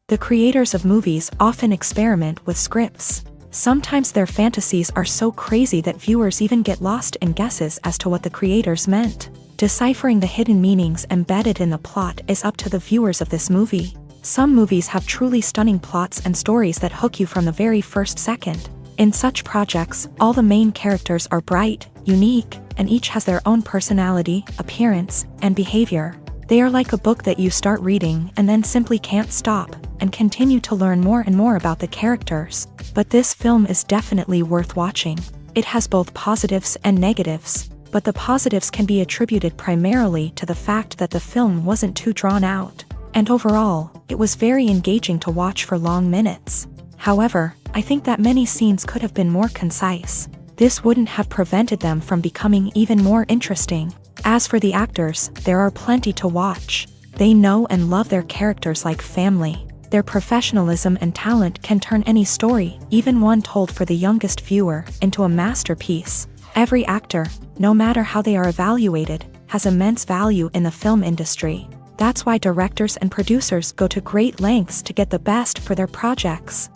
The creators of movies often experiment with scripts. Sometimes their fantasies are so crazy that viewers even get lost in guesses as to what the creators meant. Deciphering the hidden meanings embedded in the plot is up to the viewers of this movie. Some movies have truly stunning plots and stories that hook you from the very first second. In such projects, all the main characters are bright, unique, and each has their own personality, appearance, and behavior. They are like a book that you start reading and then simply can't stop, and continue to learn more and more about the characters. But this film is definitely worth watching. It has both positives and negatives, but the positives can be attributed primarily to the fact that the film wasn't too drawn out, and overall, it was very engaging to watch for long minutes. However, I think that many scenes could have been more concise. This wouldn't have prevented them from becoming even more interesting. As for the actors, there are plenty to watch. They know and love their characters like family. Their professionalism and talent can turn any story, even one told for the youngest viewer, into a masterpiece. Every actor, no matter how they are evaluated, has immense value in the film industry. That's why directors and producers go to great lengths to get the best for their projects.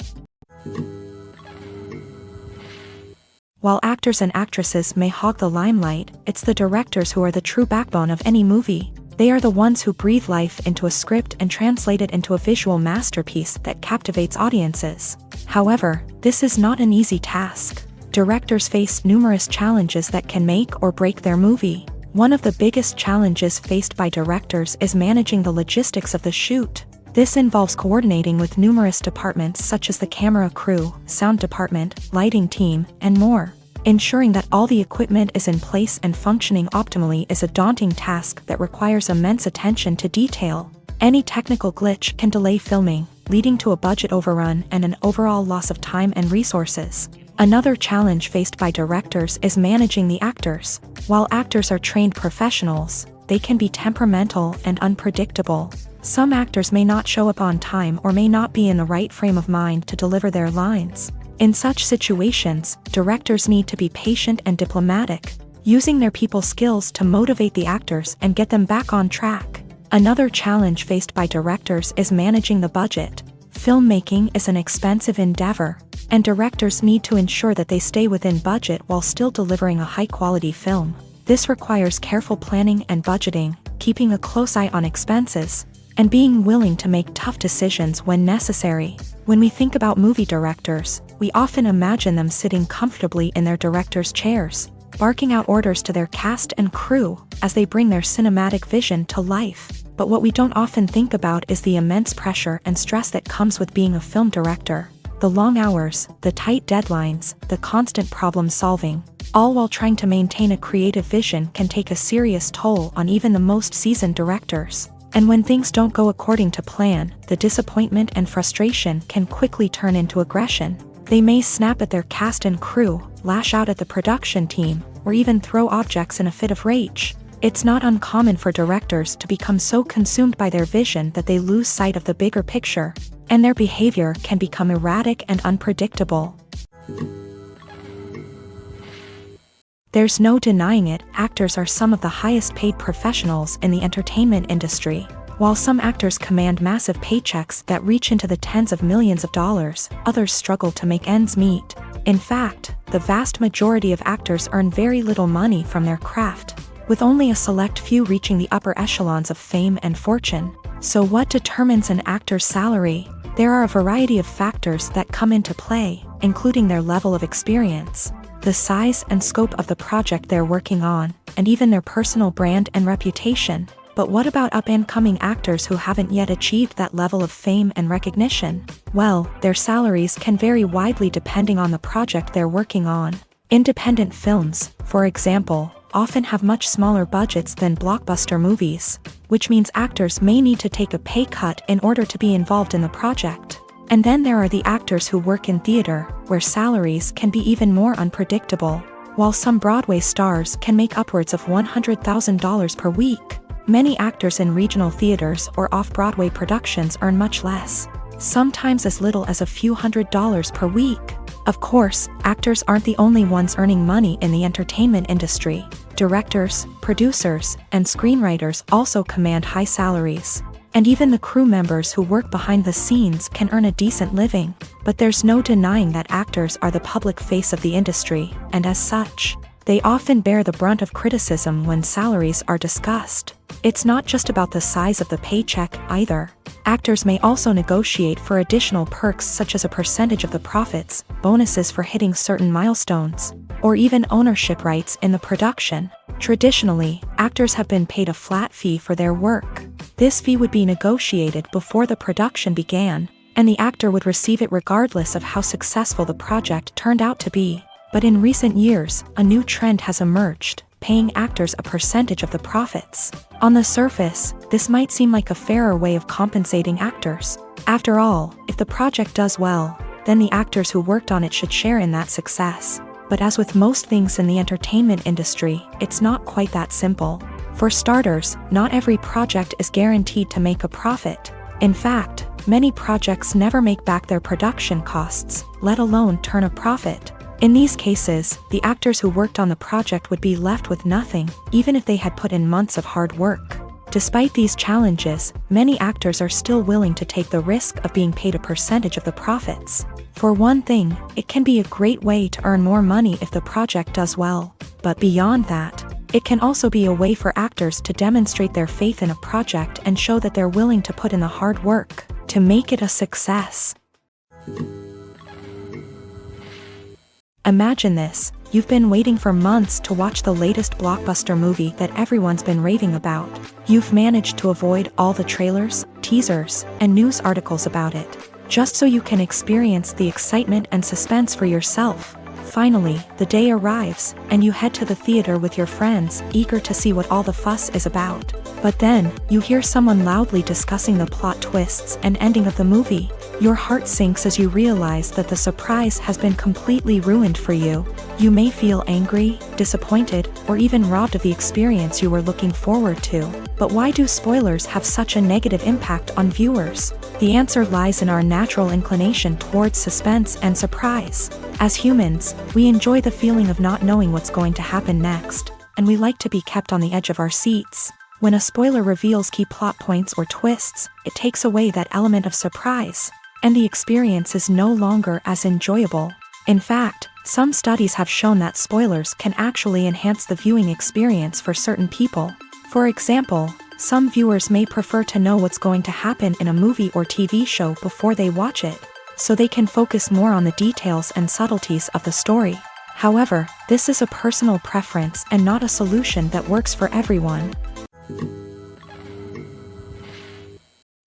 While actors and actresses may hog the limelight, it's the directors who are the true backbone of any movie. They are the ones who breathe life into a script and translate it into a visual masterpiece that captivates audiences. However, this is not an easy task. Directors face numerous challenges that can make or break their movie. One of the biggest challenges faced by directors is managing the logistics of the shoot. This involves coordinating with numerous departments such as the camera crew, sound department, lighting team, and more. Ensuring that all the equipment is in place and functioning optimally is a daunting task that requires immense attention to detail. Any technical glitch can delay filming, leading to a budget overrun and an overall loss of time and resources. Another challenge faced by directors is managing the actors. While actors are trained professionals, they can be temperamental and unpredictable. Some actors may not show up on time or may not be in the right frame of mind to deliver their lines. In such situations, directors need to be patient and diplomatic, using their people skills to motivate the actors and get them back on track. Another challenge faced by directors is managing the budget. Filmmaking is an expensive endeavor, and directors need to ensure that they stay within budget while still delivering a high-quality film. This requires careful planning and budgeting, keeping a close eye on expenses, and being willing to make tough decisions when necessary. When we think about movie directors, we often imagine them sitting comfortably in their director's chairs, barking out orders to their cast and crew as they bring their cinematic vision to life. But what we don't often think about is the immense pressure and stress that comes with being a film director. The long hours, the tight deadlines, the constant problem solving, all while trying to maintain a creative vision can take a serious toll on even the most seasoned directors. And when things don't go according to plan, the disappointment and frustration can quickly turn into aggression. They may snap at their cast and crew, lash out at the production team, or even throw objects in a fit of rage. It's not uncommon for directors to become so consumed by their vision that they lose sight of the bigger picture, and their behavior can become erratic and unpredictable. There's no denying it, actors are some of the highest paid professionals in the entertainment industry. While some actors command massive paychecks that reach into the tens of millions of dollars, others struggle to make ends meet. In fact, the vast majority of actors earn very little money from their craft, with only a select few reaching the upper echelons of fame and fortune. So what determines an actor's salary? There are a variety of factors that come into play, including their level of experience, the size and scope of the project they're working on, and even their personal brand and reputation. But what about up-and-coming actors who haven't yet achieved that level of fame and recognition? Well, their salaries can vary widely depending on the project they're working on. Independent films, for example, often have much smaller budgets than blockbuster movies, which means actors may need to take a pay cut in order to be involved in the project. And then there are the actors who work in theater, where salaries can be even more unpredictable. While some Broadway stars can make upwards of $100,000 per week, many actors in regional theaters or off-Broadway productions earn much less, sometimes as little as a few $100s per week. Of course, actors aren't the only ones earning money in the entertainment industry. Directors, producers, and screenwriters also command high salaries. And even the crew members who work behind the scenes can earn a decent living. But there's no denying that actors are the public face of the industry, and as such, they often bear the brunt of criticism when salaries are discussed. It's not just about the size of the paycheck, either. Actors may also negotiate for additional perks such as a percentage of the profits, bonuses for hitting certain milestones, or even ownership rights in the production. Traditionally, actors have been paid a flat fee for their work. This fee would be negotiated before the production began, and the actor would receive it regardless of how successful the project turned out to be. But in recent years, a new trend has emerged, paying actors a percentage of the profits. On the surface, this might seem like a fairer way of compensating actors. After all, if the project does well, then the actors who worked on it should share in that success. But as with most things in the entertainment industry, it's not quite that simple. For starters, not every project is guaranteed to make a profit. In fact, many projects never make back their production costs, let alone turn a profit. In these cases, the actors who worked on the project would be left with nothing, even if they had put in months of hard work. Despite these challenges, many actors are still willing to take the risk of being paid a percentage of the profits. For one thing, it can be a great way to earn more money if the project does well. But beyond that, it can also be a way for actors to demonstrate their faith in a project and show that they're willing to put in the hard work to make it a success. Imagine this: you've been waiting for months to watch the latest blockbuster movie that everyone's been raving about. You've managed to avoid all the trailers, teasers, and news articles about it, just so you can experience the excitement and suspense for yourself. Finally, the day arrives, and you head to the theater with your friends, eager to see what all the fuss is about. But then, you hear someone loudly discussing the plot twists and ending of the movie. Your heart sinks as you realize that the surprise has been completely ruined for you. You may feel angry, disappointed, or even robbed of the experience you were looking forward to. But why do spoilers have such a negative impact on viewers? The answer lies in our natural inclination towards suspense and surprise. As humans, we enjoy the feeling of not knowing what's going to happen next, and we like to be kept on the edge of our seats. When a spoiler reveals key plot points or twists, it takes away that element of surprise, and the experience is no longer as enjoyable. In fact, some studies have shown that spoilers can actually enhance the viewing experience for certain people. For example, some viewers may prefer to know what's going to happen in a movie or TV show before they watch it, so they can focus more on the details and subtleties of the story. However, this is a personal preference and not a solution that works for everyone.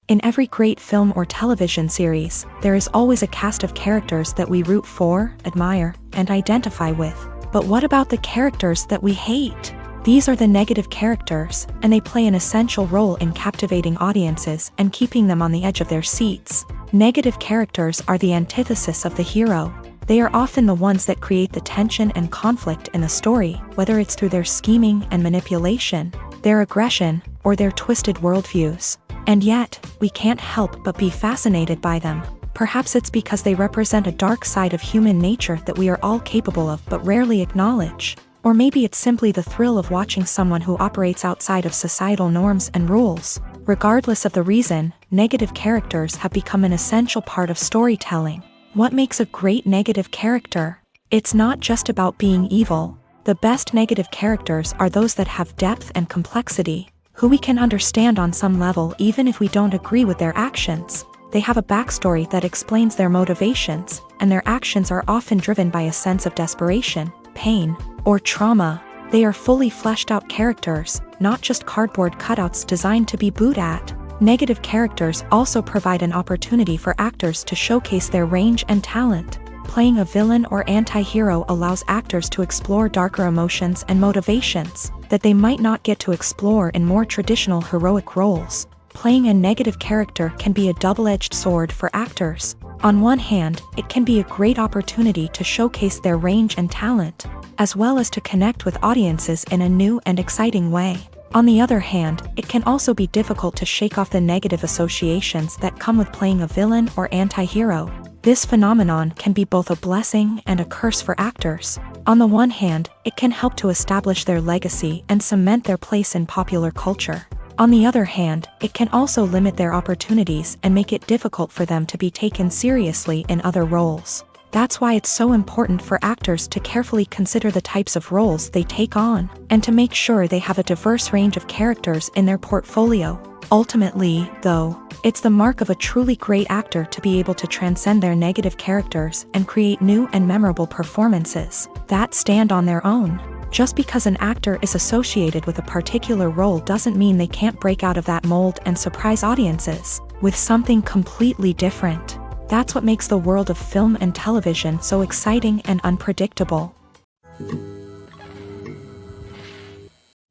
In every great film or television series, there is always a cast of characters that we root for, admire, and identify with. But what about the characters that we hate? These are the negative characters, and they play an essential role in captivating audiences and keeping them on the edge of their seats. Negative characters are the antithesis of the hero. They are often the ones that create the tension and conflict in the story, whether it's through their scheming and manipulation, their aggression, or their twisted worldviews. And yet, we can't help but be fascinated by them. Perhaps it's because they represent a dark side of human nature that we are all capable of but rarely acknowledge. Or maybe it's simply the thrill of watching someone who operates outside of societal norms and rules. Regardless of the reason, negative characters have become an essential part of storytelling. What makes a great negative character? It's not just about being evil. The best negative characters are those that have depth and complexity, who we can understand on some level even if we don't agree with their actions. They have a backstory that explains their motivations, and their actions are often driven by a sense of desperation, pain, or trauma. They are fully fleshed out characters, not just cardboard cutouts designed to be booed at. Negative characters also provide an opportunity for actors to showcase their range and talent. Playing a villain or anti-hero allows actors to explore darker emotions and motivations that they might not get to explore in more traditional heroic roles. Playing a negative character can be a double-edged sword for actors. On one hand, it can be a great opportunity to showcase their range and talent, as well as to connect with audiences in a new and exciting way. On the other hand, it can also be difficult to shake off the negative associations that come with playing a villain or anti-hero. This phenomenon can be both a blessing and a curse for actors. On the one hand, it can help to establish their legacy and cement their place in popular culture. On the other hand, it can also limit their opportunities and make it difficult for them to be taken seriously in other roles. That's why it's so important for actors to carefully consider the types of roles they take on, and to make sure they have a diverse range of characters in their portfolio. Ultimately, though, it's the mark of a truly great actor to be able to transcend their negative characters and create new and memorable performances that stand on their own. Just because an actor is associated with a particular role doesn't mean they can't break out of that mold and surprise audiences with something completely different. That's what makes the world of film and television so exciting and unpredictable.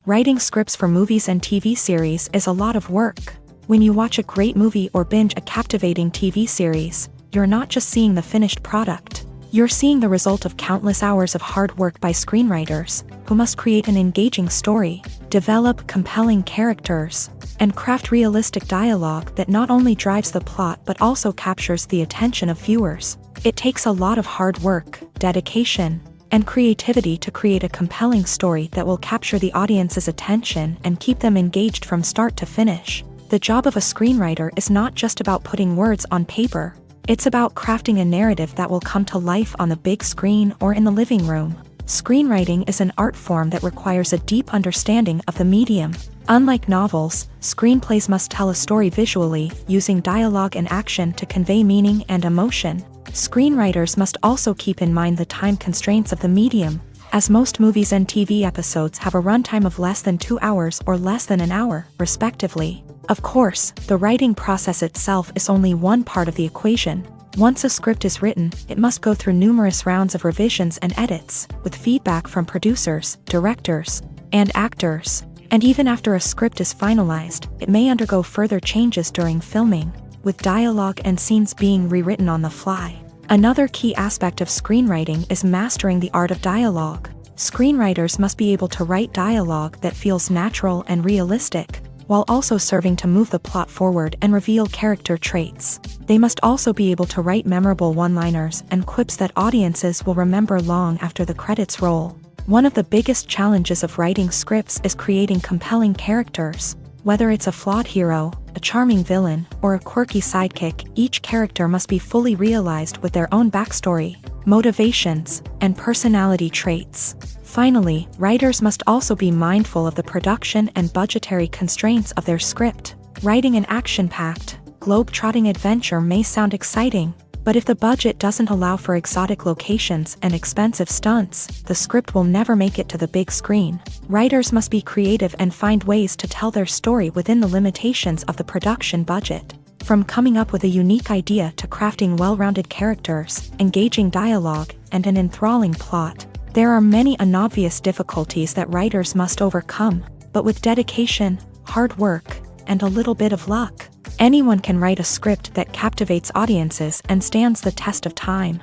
Writing scripts for movies and TV series is a lot of work. When you watch a great movie or binge a captivating TV series, you're not just seeing the finished product. You're seeing the result of countless hours of hard work by screenwriters, who must create an engaging story, develop compelling characters, and craft realistic dialogue that not only drives the plot but also captures the attention of viewers. It takes a lot of hard work, dedication, and creativity to create a compelling story that will capture the audience's attention and keep them engaged from start to finish. The job of a screenwriter is not just about putting words on paper. It's about crafting a narrative that will come to life on the big screen or in the living room. Screenwriting is an art form that requires a deep understanding of the medium. Unlike novels, screenplays must tell a story visually, using dialogue and action to convey meaning and emotion. Screenwriters must also keep in mind the time constraints of the medium, as most movies and TV episodes have a runtime of less than 2 hours or less than an hour, respectively. Of course, the writing process itself is only one part of the equation. Once a script is written, it must go through numerous rounds of revisions and edits, with feedback from producers, directors, and actors. And even after a script is finalized, it may undergo further changes during filming, with dialogue and scenes being rewritten on the fly. Another key aspect of screenwriting is mastering the art of dialogue. Screenwriters must be able to write dialogue that feels natural and realistic, while also serving to move the plot forward and reveal character traits. They must also be able to write memorable one-liners and quips that audiences will remember long after the credits roll. One of the biggest challenges of writing scripts is creating compelling characters. Whether it's a flawed hero, a charming villain, or a quirky sidekick, each character must be fully realized with their own backstory, motivations, and personality traits. Finally, writers must also be mindful of the production and budgetary constraints of their script. Writing an action-packed, globe-trotting adventure may sound exciting, but if the budget doesn't allow for exotic locations and expensive stunts, the script will never make it to the big screen. Writers must be creative and find ways to tell their story within the limitations of the production budget. From coming up with a unique idea to crafting well-rounded characters, engaging dialogue, and an enthralling plot, there are many unobvious difficulties that writers must overcome, but with dedication, hard work, and a little bit of luck, anyone can write a script that captivates audiences and stands the test of time.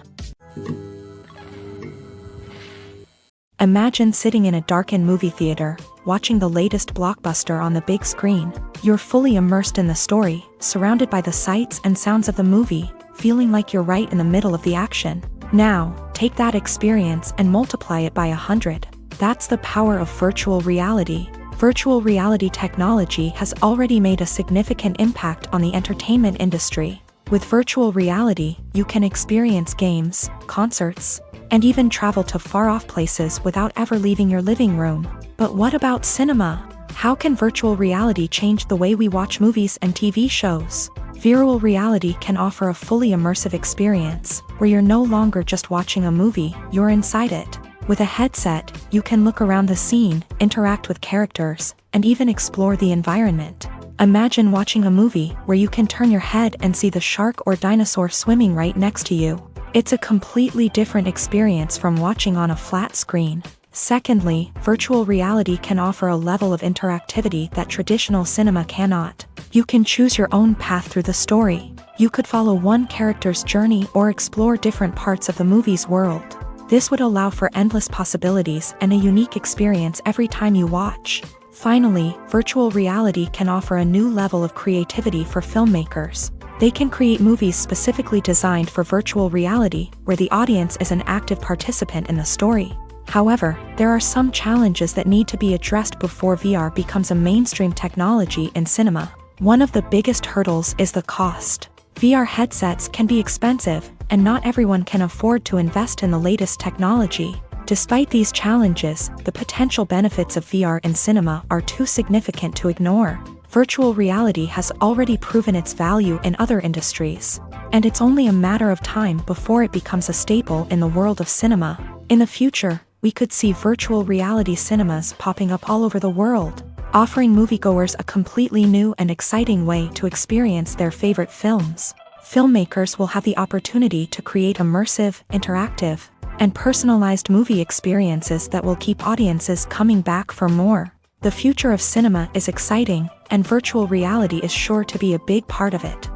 Imagine sitting in a darkened movie theater, watching the latest blockbuster on the big screen. You're fully immersed in the story, surrounded by the sights and sounds of the movie, feeling like you're right in the middle of the action. Now, take that experience and multiply it by 100. That's the power of virtual reality. Virtual reality technology has already made a significant impact on the entertainment industry. With virtual reality, you can experience games, concerts, and even travel to far-off places without ever leaving your living room. But what about cinema? How can virtual reality change the way we watch movies and TV shows? Virtual reality can offer a fully immersive experience, where you're no longer just watching a movie, you're inside it. With a headset, you can look around the scene, interact with characters, and even explore the environment. Imagine watching a movie where you can turn your head and see the shark or dinosaur swimming right next to you. It's a completely different experience from watching on a flat screen. Secondly, virtual reality can offer a level of interactivity that traditional cinema cannot. You can choose your own path through the story. You could follow one character's journey or explore different parts of the movie's world. This would allow for endless possibilities and a unique experience every time you watch. Finally, virtual reality can offer a new level of creativity for filmmakers. They can create movies specifically designed for virtual reality, where the audience is an active participant in the story. However, there are some challenges that need to be addressed before VR becomes a mainstream technology in cinema. One of the biggest hurdles is the cost. VR headsets can be expensive, and not everyone can afford to invest in the latest technology. Despite these challenges, the potential benefits of VR in cinema are too significant to ignore. Virtual reality has already proven its value in other industries, and it's only a matter of time before it becomes a staple in the world of cinema. In the future, we could see virtual reality cinemas popping up all over the world, offering moviegoers a completely new and exciting way to experience their favorite films. Filmmakers will have the opportunity to create immersive, interactive, and personalized movie experiences that will keep audiences coming back for more. The future of cinema is exciting, and virtual reality is sure to be a big part of it.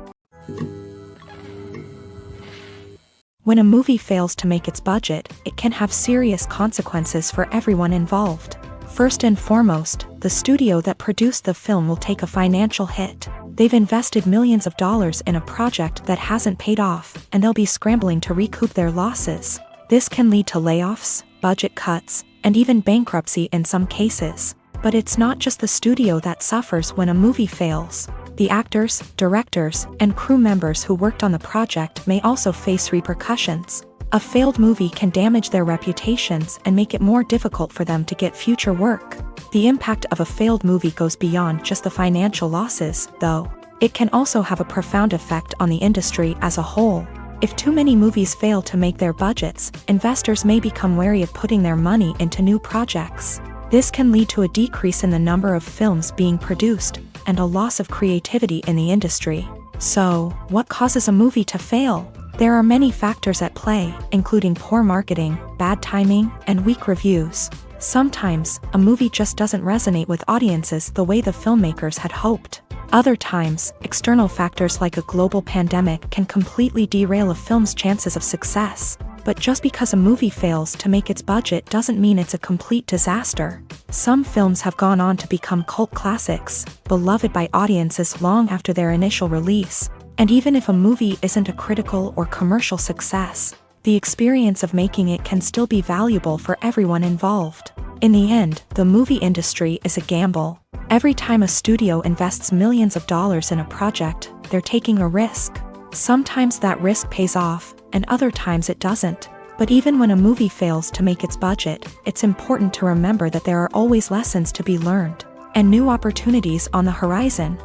When a movie fails to make its budget, it can have serious consequences for everyone involved. First and foremost, the studio that produced the film will take a financial hit. They've invested millions of dollars in a project that hasn't paid off, and they'll be scrambling to recoup their losses. This can lead to layoffs, budget cuts, and even bankruptcy in some cases. But it's not just the studio that suffers when a movie fails. The actors, directors, and crew members who worked on the project may also face repercussions. A failed movie can damage their reputations and make it more difficult for them to get future work. The impact of a failed movie goes beyond just the financial losses, though. It can also have a profound effect on the industry as a whole. If too many movies fail to make their budgets, investors may become wary of putting their money into new projects. This can lead to a decrease in the number of films being produced, and a loss of creativity in the industry. So, what causes a movie to fail? There are many factors at play, including poor marketing, bad timing, and weak reviews. Sometimes, a movie just doesn't resonate with audiences the way the filmmakers had hoped. Other times, external factors like a global pandemic can completely derail a film's chances of success. But just because a movie fails to make its budget doesn't mean it's a complete disaster. Some films have gone on to become cult classics, beloved by audiences long after their initial release. And even if a movie isn't a critical or commercial success, the experience of making it can still be valuable for everyone involved. In the end, the movie industry is a gamble. Every time a studio invests millions of dollars in a project, they're taking a risk. Sometimes that risk pays off, and other times it doesn't. But even when a movie fails to make its budget, it's important to remember that there are always lessons to be learned, and new opportunities on the horizon.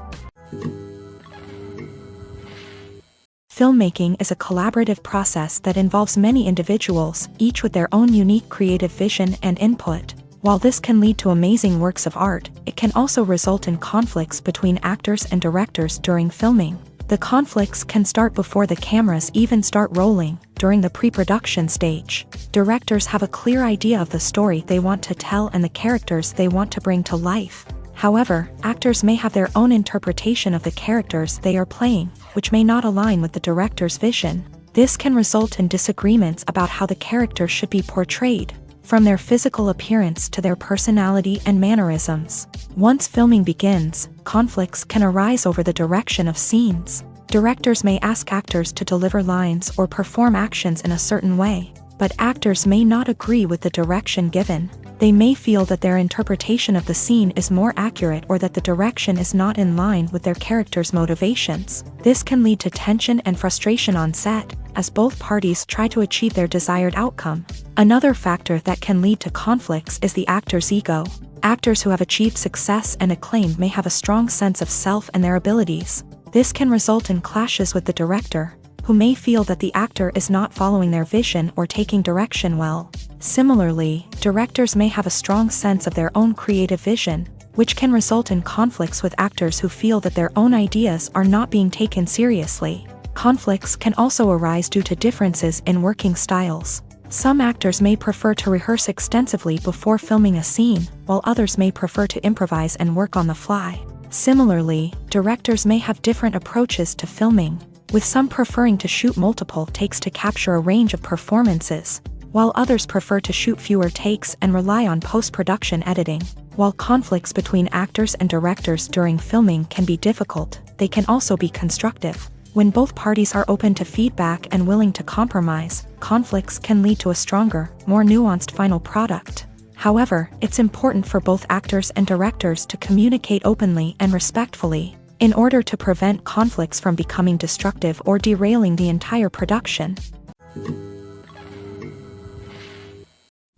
Filmmaking is a collaborative process that involves many individuals, each with their own unique creative vision and input. While this can lead to amazing works of art, it can also result in conflicts between actors and directors during filming. The conflicts can start before the cameras even start rolling, during the pre-production stage. Directors have a clear idea of the story they want to tell and the characters they want to bring to life. However, actors may have their own interpretation of the characters they are playing, which may not align with the director's vision. This can result in disagreements about how the characters should be portrayed, from their physical appearance to their personality and mannerisms. Once filming begins, conflicts can arise over the direction of scenes. Directors may ask actors to deliver lines or perform actions in a certain way, but actors may not agree with the direction given. They may feel that their interpretation of the scene is more accurate or that the direction is not in line with their character's motivations. This can lead to tension and frustration on set, as both parties try to achieve their desired outcome. Another factor that can lead to conflicts is the actor's ego. Actors who have achieved success and acclaim may have a strong sense of self and their abilities. This can result in clashes with the director, who may feel that the actor is not following their vision or taking direction well. Similarly, directors may have a strong sense of their own creative vision, which can result in conflicts with actors who feel that their own ideas are not being taken seriously. Conflicts can also arise due to differences in working styles. Some actors may prefer to rehearse extensively before filming a scene, while others may prefer to improvise and work on the fly. Similarly, directors may have different approaches to filming, with some preferring to shoot multiple takes to capture a range of performances, while others prefer to shoot fewer takes and rely on post-production editing. While conflicts between actors and directors during filming can be difficult, they can also be constructive. When both parties are open to feedback and willing to compromise, conflicts can lead to a stronger, more nuanced final product. However, it's important for both actors and directors to communicate openly and respectfully, in order to prevent conflicts from becoming destructive or derailing the entire production.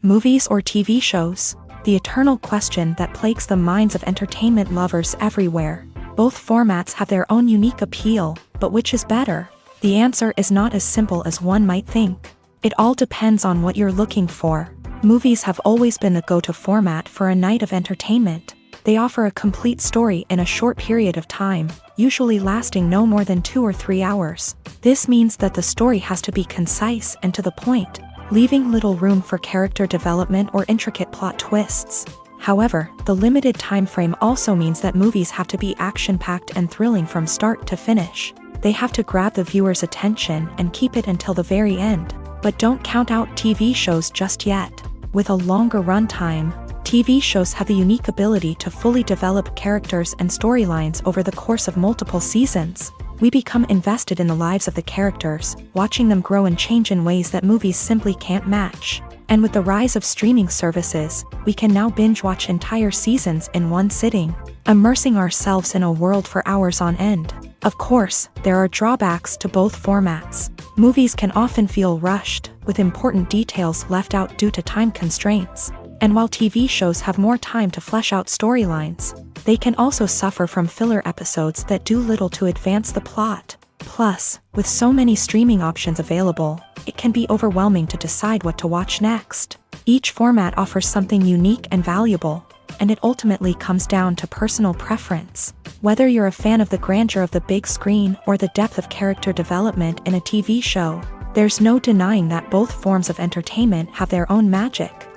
Movies or TV shows? The eternal question that plagues the minds of entertainment lovers everywhere. Both formats have their own unique appeal, but which is better? The answer is not as simple as one might think. It all depends on what you're looking for. Movies have always been the go-to format for a night of entertainment. They offer a complete story in a short period of time, usually lasting no more than 2 or 3 hours. This means that the story has to be concise and to the point, leaving little room for character development or intricate plot twists. However, the limited time frame also means that movies have to be action-packed and thrilling from start to finish. They have to grab the viewer's attention and keep it until the very end. But don't count out TV shows just yet. With a longer runtime, TV shows have the unique ability to fully develop characters and storylines over the course of multiple seasons. We become invested in the lives of the characters, watching them grow and change in ways that movies simply can't match. And with the rise of streaming services, we can now binge-watch entire seasons in one sitting, immersing ourselves in a world for hours on end. Of course, there are drawbacks to both formats. Movies can often feel rushed, with important details left out due to time constraints. And while TV shows have more time to flesh out storylines, they can also suffer from filler episodes that do little to advance the plot. Plus, with so many streaming options available, it can be overwhelming to decide what to watch next. Each format offers something unique and valuable, and it ultimately comes down to personal preference. Whether you're a fan of the grandeur of the big screen or the depth of character development in a TV show, there's no denying that both forms of entertainment have their own magic.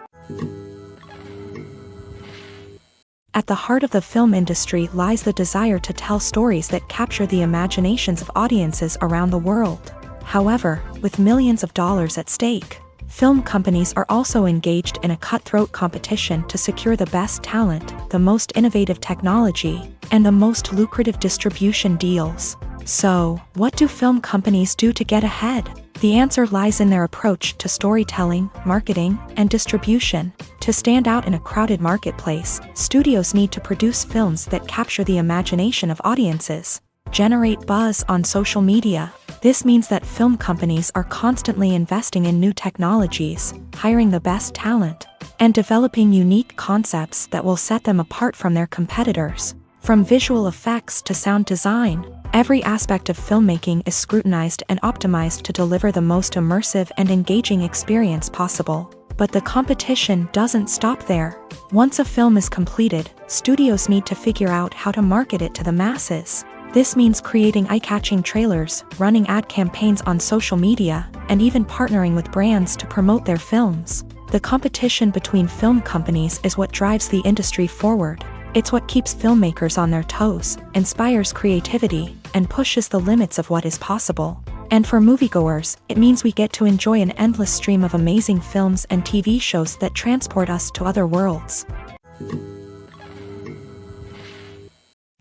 At the heart of the film industry lies the desire to tell stories that capture the imaginations of audiences around the world. However, with millions of dollars at stake, film companies are also engaged in a cutthroat competition to secure the best talent, the most innovative technology, and the most lucrative distribution deals. So, what do film companies do to get ahead? The answer lies in their approach to storytelling, marketing, and distribution. To stand out in a crowded marketplace, studios need to produce films that capture the imagination of audiences, generate buzz on social media. This means that film companies are constantly investing in new technologies, hiring the best talent, and developing unique concepts that will set them apart from their competitors. From visual effects to sound design, every aspect of filmmaking is scrutinized and optimized to deliver the most immersive and engaging experience possible. But the competition doesn't stop there. Once a film is completed, studios need to figure out how to market it to the masses. This means creating eye-catching trailers, running ad campaigns on social media, and even partnering with brands to promote their films. The competition between film companies is what drives the industry forward. It's what keeps filmmakers on their toes, inspires creativity, and pushes the limits of what is possible. And for moviegoers, it means we get to enjoy an endless stream of amazing films and TV shows that transport us to other worlds.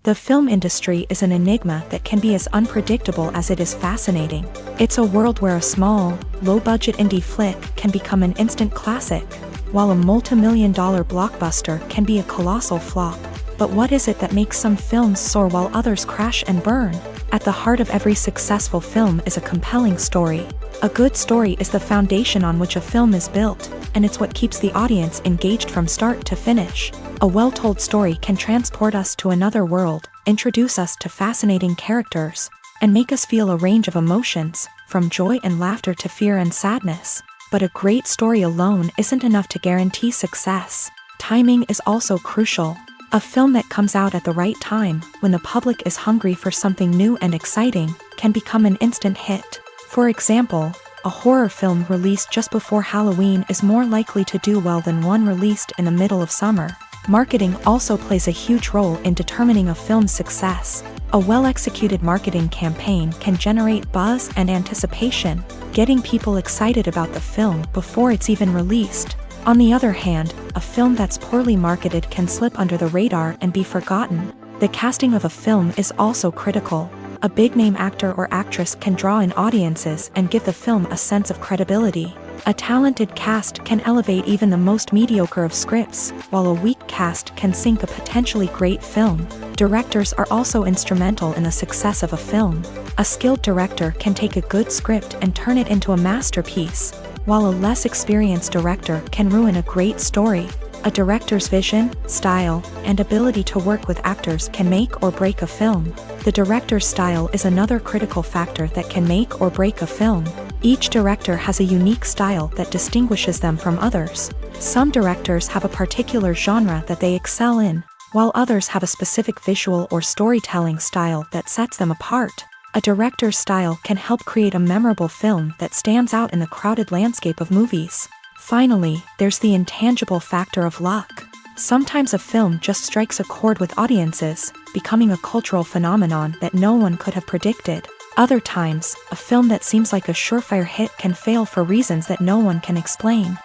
The film industry is an enigma that can be as unpredictable as it is fascinating. It's a world where a small, low-budget indie flick can become an instant classic, while a multi-million-dollar blockbuster can be a colossal flop. But what is it that makes some films soar while others crash and burn? At the heart of every successful film is a compelling story. A good story is the foundation on which a film is built, and it's what keeps the audience engaged from start to finish. A well-told story can transport us to another world, introduce us to fascinating characters, and make us feel a range of emotions, from joy and laughter to fear and sadness. But a great story alone isn't enough to guarantee success. Timing is also crucial. A film that comes out at the right time, when the public is hungry for something new and exciting, can become an instant hit. For example, a horror film released just before Halloween is more likely to do well than one released in the middle of summer. Marketing also plays a huge role in determining a film's success. A well-executed marketing campaign can generate buzz and anticipation, getting people excited about the film before it's even released. On the other hand, a film that's poorly marketed can slip under the radar and be forgotten. The casting of a film is also critical. A big-name actor or actress can draw in audiences and give the film a sense of credibility. A talented cast can elevate even the most mediocre of scripts, while a weak cast can sink a potentially great film. Directors are also instrumental in the success of a film. A skilled director can take a good script and turn it into a masterpiece, while a less experienced director can ruin a great story. A director's vision, style, and ability to work with actors can make or break a film. The director's style is another critical factor that can make or break a film. Each director has a unique style that distinguishes them from others. Some directors have a particular genre that they excel in, while others have a specific visual or storytelling style that sets them apart. A director's style can help create a memorable film that stands out in the crowded landscape of movies. Finally, there's the intangible factor of luck. Sometimes a film just strikes a chord with audiences, becoming a cultural phenomenon that no one could have predicted. Other times, a film that seems like a surefire hit can fail for reasons that no one can explain.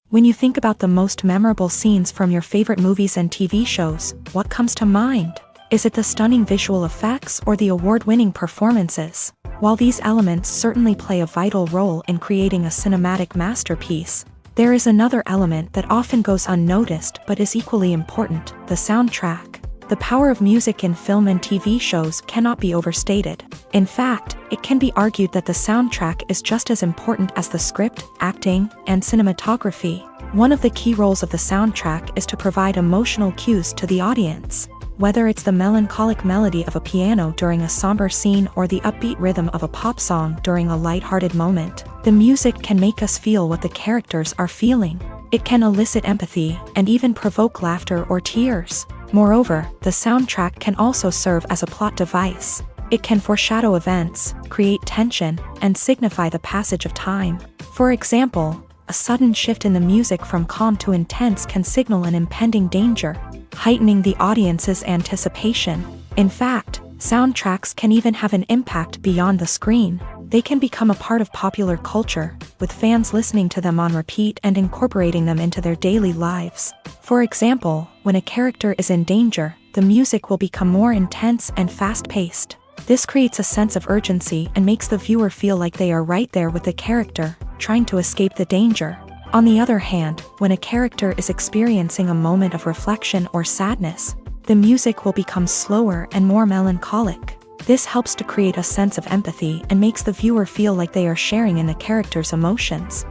When you think about the most memorable scenes from your favorite movies and TV shows, what comes to mind? Is it the stunning visual effects or the award-winning performances? While these elements certainly play a vital role in creating a cinematic masterpiece, there is another element that often goes unnoticed but is equally important: the soundtrack. The power of music in film and TV shows cannot be overstated. In fact, it can be argued that the soundtrack is just as important as the script, acting, and cinematography. One of the key roles of the soundtrack is to provide emotional cues to the audience. Whether it's the melancholic melody of a piano during a somber scene or the upbeat rhythm of a pop song during a lighthearted moment, the music can make us feel what the characters are feeling. It can elicit empathy and even provoke laughter or tears. Moreover, the soundtrack can also serve as a plot device. It can foreshadow events, create tension, and signify the passage of time. For example, a sudden shift in the music from calm to intense can signal an impending danger, heightening the audience's anticipation. In fact, soundtracks can even have an impact beyond the screen. They can become a part of popular culture, with fans listening to them on repeat and incorporating them into their daily lives. For example, when a character is in danger, the music will become more intense and fast-paced. This creates a sense of urgency and makes the viewer feel like they are right there with the character, trying to escape the danger. On the other hand, when a character is experiencing a moment of reflection or sadness, the music will become slower and more melancholic. This helps to create a sense of empathy and makes the viewer feel like they are sharing in the character's emotions.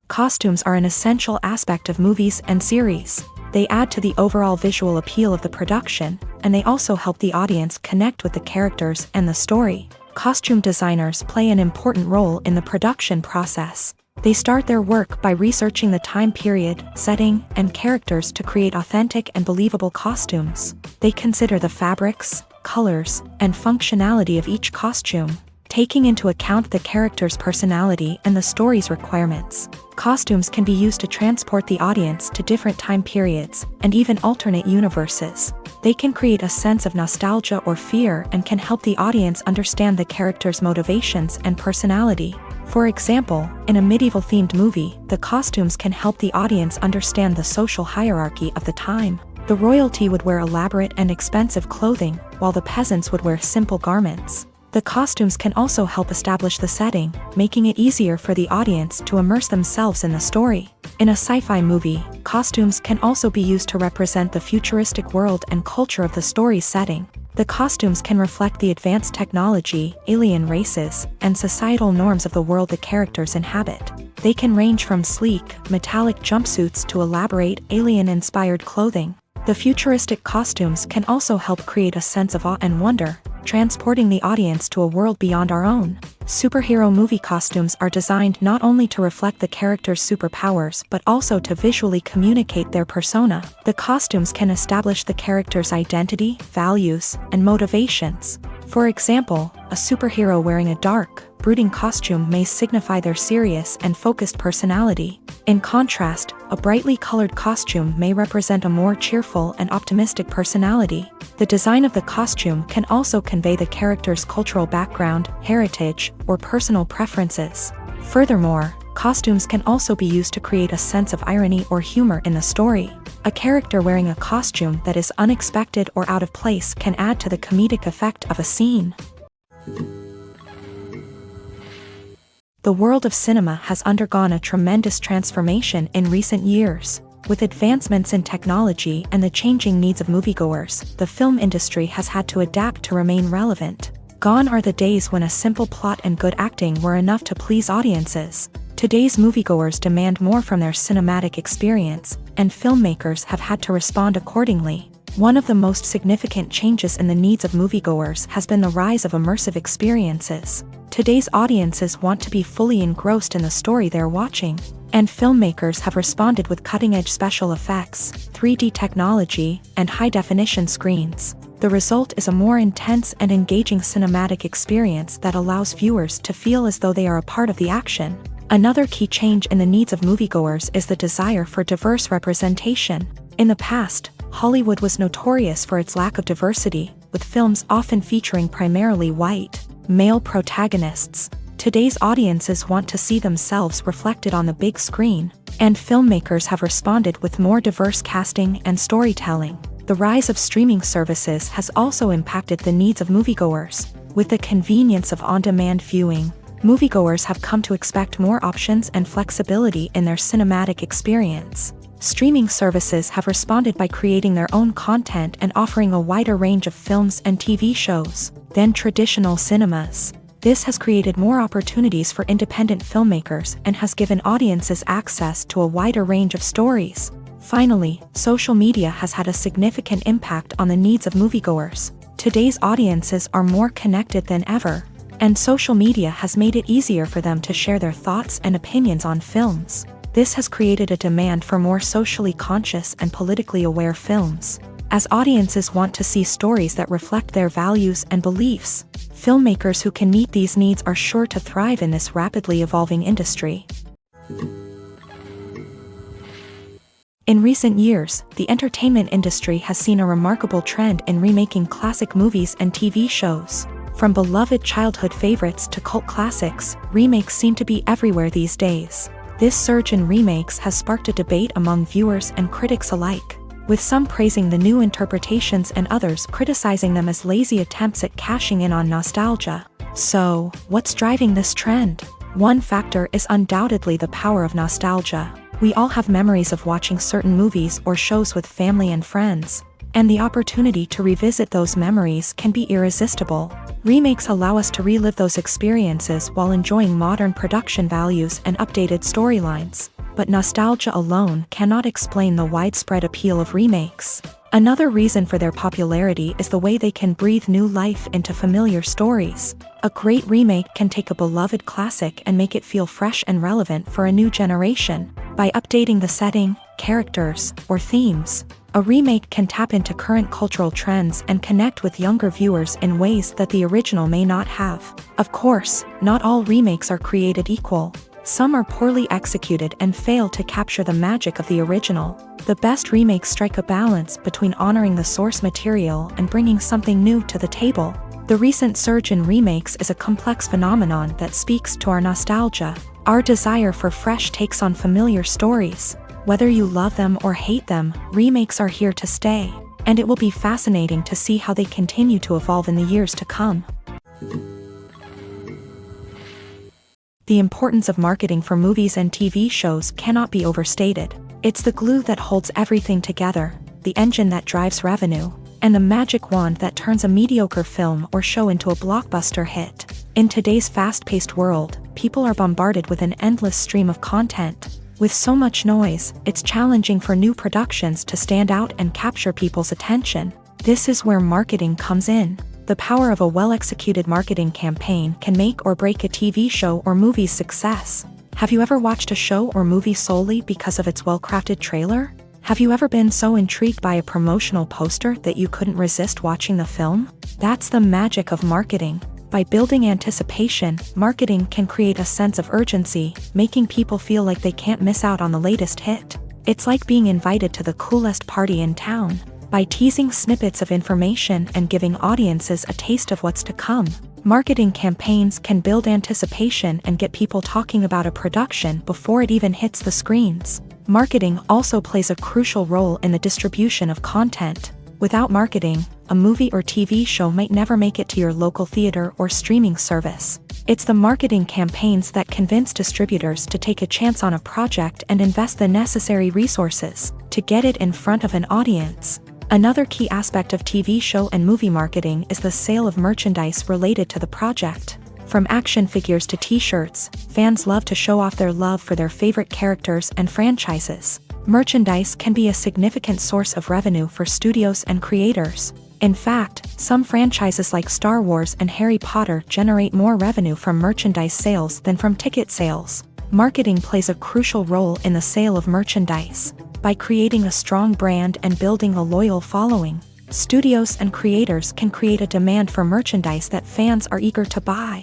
Costumes are an essential aspect of movies and series. They add to the overall visual appeal of the production, and they also help the audience connect with the characters and the story. Costume designers play an important role in the production process. They start their work by researching the time period, setting, and characters to create authentic and believable costumes. They consider the fabrics, colors, and functionality of each costume, taking into account the character's personality and the story's requirements. Costumes can be used to transport the audience to different time periods and even alternate universes. They can create a sense of nostalgia or fear and can help the audience understand the character's motivations and personality. For example, in a medieval-themed movie, the costumes can help the audience understand the social hierarchy of the time. The royalty would wear elaborate and expensive clothing, while the peasants would wear simple garments. The costumes can also help establish the setting, making it easier for the audience to immerse themselves in the story. In a sci-fi movie, costumes can also be used to represent the futuristic world and culture of the story's setting. The costumes can reflect the advanced technology, alien races, and societal norms of the world the characters inhabit. They can range from sleek, metallic jumpsuits to elaborate, alien-inspired clothing. The futuristic costumes can also help create a sense of awe and wonder, transporting the audience to a world beyond our own. Superhero movie costumes are designed not only to reflect the character's superpowers but also to visually communicate their persona. The costumes can establish the character's identity, values, and motivations. For example, a superhero wearing a dark, brooding costume may signify their serious and focused personality. In contrast, a brightly colored costume may represent a more cheerful and optimistic personality. The design of the costume can also convey the character's cultural background, heritage, or personal preferences. Furthermore, costumes can also be used to create a sense of irony or humor in the story. A character wearing a costume that is unexpected or out of place can add to the comedic effect of a scene. The world of cinema has undergone a tremendous transformation in recent years. With advancements in technology and the changing needs of moviegoers, the film industry has had to adapt to remain relevant. Gone are the days when a simple plot and good acting were enough to please audiences. Today's moviegoers demand more from their cinematic experience, and filmmakers have had to respond accordingly. One of the most significant changes in the needs of moviegoers has been the rise of immersive experiences. Today's audiences want to be fully engrossed in the story they're watching, and filmmakers have responded with cutting-edge special effects, 3D technology, and high-definition screens. The result is a more intense and engaging cinematic experience that allows viewers to feel as though they are a part of the action. Another key change in the needs of moviegoers is the desire for diverse representation. In the past, Hollywood was notorious for its lack of diversity, with films often featuring primarily white, male protagonists. Today's audiences want to see themselves reflected on the big screen, and filmmakers have responded with more diverse casting and storytelling. The rise of streaming services has also impacted the needs of moviegoers. With the convenience of on-demand viewing, moviegoers have come to expect more options and flexibility in their cinematic experience. Streaming services have responded by creating their own content and offering a wider range of films and TV shows than traditional cinemas. This has created more opportunities for independent filmmakers and has given audiences access to a wider range of stories. Finally, social media has had a significant impact on the needs of moviegoers. Today's audiences are more connected than ever, and social media has made it easier for them to share their thoughts and opinions on films. This has created a demand for more socially conscious and politically aware films. As audiences want to see stories that reflect their values and beliefs, filmmakers who can meet these needs are sure to thrive in this rapidly evolving industry. In recent years, the entertainment industry has seen a remarkable trend in remaking classic movies and TV shows. From beloved childhood favorites to cult classics, remakes seem to be everywhere these days. This surge in remakes has sparked a debate among viewers and critics alike, with some praising the new interpretations and others criticizing them as lazy attempts at cashing in on nostalgia. So, what's driving this trend? One factor is undoubtedly the power of nostalgia. We all have memories of watching certain movies or shows with family and friends, and the opportunity to revisit those memories can be irresistible. Remakes allow us to relive those experiences while enjoying modern production values and updated storylines. But nostalgia alone cannot explain the widespread appeal of remakes. Another reason for their popularity is the way they can breathe new life into familiar stories. A great remake can take a beloved classic and make it feel fresh and relevant for a new generation. By updating the setting, characters, or themes, a remake can tap into current cultural trends and connect with younger viewers in ways that the original may not have. Of course, not all remakes are created equal. Some are poorly executed and fail to capture the magic of the original. The best remakes strike a balance between honoring the source material and bringing something new to the table. The recent surge in remakes is a complex phenomenon that speaks to our nostalgia, our desire for fresh takes on familiar stories. Whether you love them or hate them, remakes are here to stay, and it will be fascinating to see how they continue to evolve in the years to come. The importance of marketing for movies and TV shows cannot be overstated. It's the glue that holds everything together, the engine that drives revenue, and the magic wand that turns a mediocre film or show into a blockbuster hit. In today's fast-paced world, people are bombarded with an endless stream of content. With so much noise, it's challenging for new productions to stand out and capture people's attention. This is where marketing comes in. The power of a well-executed marketing campaign can make or break a TV show or movie's success. Have you ever watched a show or movie solely because of its well-crafted trailer? Have you ever been so intrigued by a promotional poster that you couldn't resist watching the film? That's the magic of marketing. By building anticipation, marketing can create a sense of urgency, making people feel like they can't miss out on the latest hit. It's like being invited to the coolest party in town. By teasing snippets of information and giving audiences a taste of what's to come, marketing campaigns can build anticipation and get people talking about a production before it even hits the screens. Marketing also plays a crucial role in the distribution of content. Without marketing, a movie or TV show might never make it to your local theater or streaming service. It's the marketing campaigns that convince distributors to take a chance on a project and invest the necessary resources to get it in front of an audience. Another key aspect of TV show and movie marketing is the sale of merchandise related to the project. From action figures to t-shirts, fans love to show off their love for their favorite characters and franchises. Merchandise can be a significant source of revenue for studios and creators. In fact, some franchises like Star Wars and Harry Potter generate more revenue from merchandise sales than from ticket sales. Marketing plays a crucial role in the sale of merchandise. By creating a strong brand and building a loyal following, studios and creators can create a demand for merchandise that fans are eager to buy.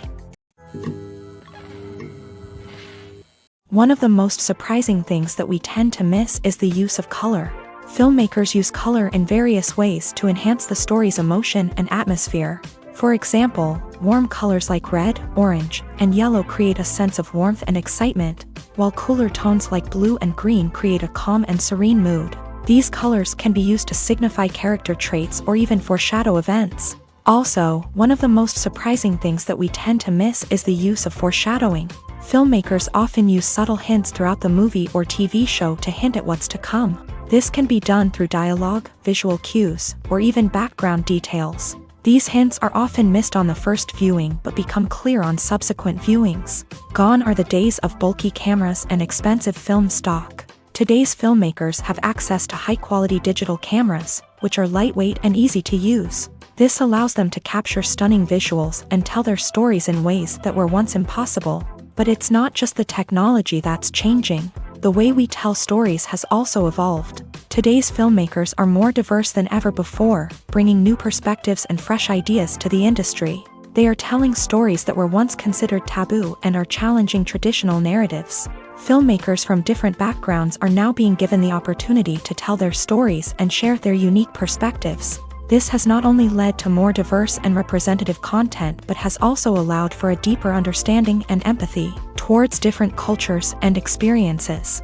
One of the most surprising things that we tend to miss is the use of color. Filmmakers use color in various ways to enhance the story's emotion and atmosphere. For example, warm colors like red, orange, and yellow create a sense of warmth and excitement, while cooler tones like blue and green create a calm and serene mood. These colors can be used to signify character traits or even foreshadow events. Also, one of the most surprising things that we tend to miss is the use of foreshadowing. Filmmakers often use subtle hints throughout the movie or TV show to hint at what's to come. This can be done through dialogue, visual cues, or even background details. These hints are often missed on the first viewing but become clear on subsequent viewings. Gone are the days of bulky cameras and expensive film stock. Today's filmmakers have access to high-quality digital cameras, which are lightweight and easy to use. This allows them to capture stunning visuals and tell their stories in ways that were once impossible. But it's not just the technology that's changing. The way we tell stories has also evolved. Today's filmmakers are more diverse than ever before, bringing new perspectives and fresh ideas to the industry. They are telling stories that were once considered taboo and are challenging traditional narratives. Filmmakers from different backgrounds are now being given the opportunity to tell their stories and share their unique perspectives. This has not only led to more diverse and representative content but has also allowed for a deeper understanding and empathy towards different cultures and experiences.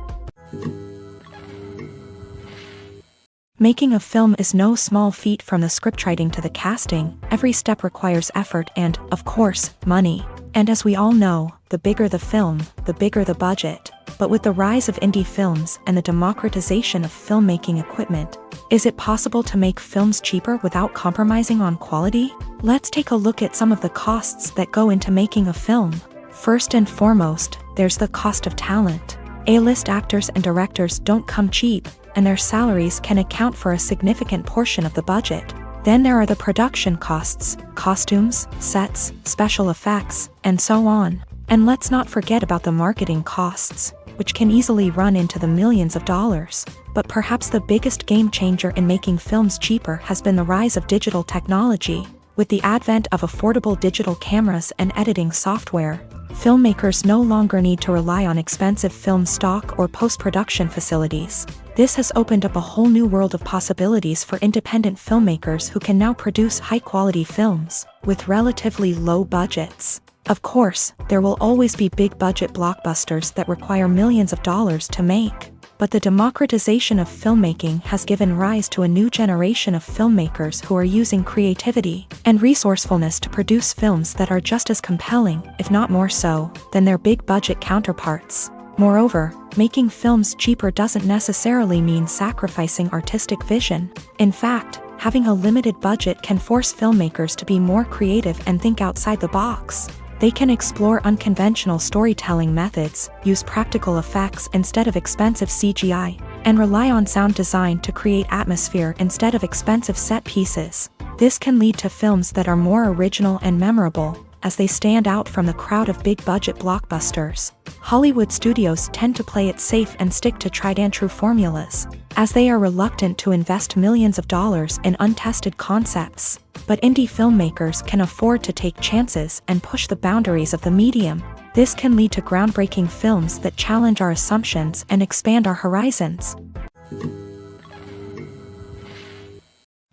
Making a film is no small feat. From the scriptwriting to the casting, every step requires effort and, of course, money. And as we all know, the bigger the film, the bigger the budget. But with the rise of indie films and the democratization of filmmaking equipment, is it possible to make films cheaper without compromising on quality? Let's take a look at some of the costs that go into making a film. First and foremost, there's the cost of talent. A-list actors and directors don't come cheap, and their salaries can account for a significant portion of the budget. Then there are the production costs, costumes, sets, special effects, and so on. And let's not forget about the marketing costs, which can easily run into the millions of dollars. But perhaps the biggest game changer in making films cheaper has been the rise of digital technology. With the advent of affordable digital cameras and editing software, filmmakers no longer need to rely on expensive film stock or post-production facilities. This has opened up a whole new world of possibilities for independent filmmakers who can now produce high-quality films with relatively low budgets. Of course, there will always be big-budget blockbusters that require millions of dollars to make. But the democratization of filmmaking has given rise to a new generation of filmmakers who are using creativity and resourcefulness to produce films that are just as compelling, if not more so, than their big-budget counterparts. Moreover, making films cheaper doesn't necessarily mean sacrificing artistic vision. In fact, having a limited budget can force filmmakers to be more creative and think outside the box. They can explore unconventional storytelling methods, use practical effects instead of expensive CGI, and rely on sound design to create atmosphere instead of expensive set pieces. This can lead to films that are more original and memorable, as they stand out from the crowd of big-budget blockbusters. Hollywood studios tend to play it safe and stick to tried-and-true formulas, as they are reluctant to invest millions of dollars in untested concepts. But indie filmmakers can afford to take chances and push the boundaries of the medium. This can lead to groundbreaking films that challenge our assumptions and expand our horizons.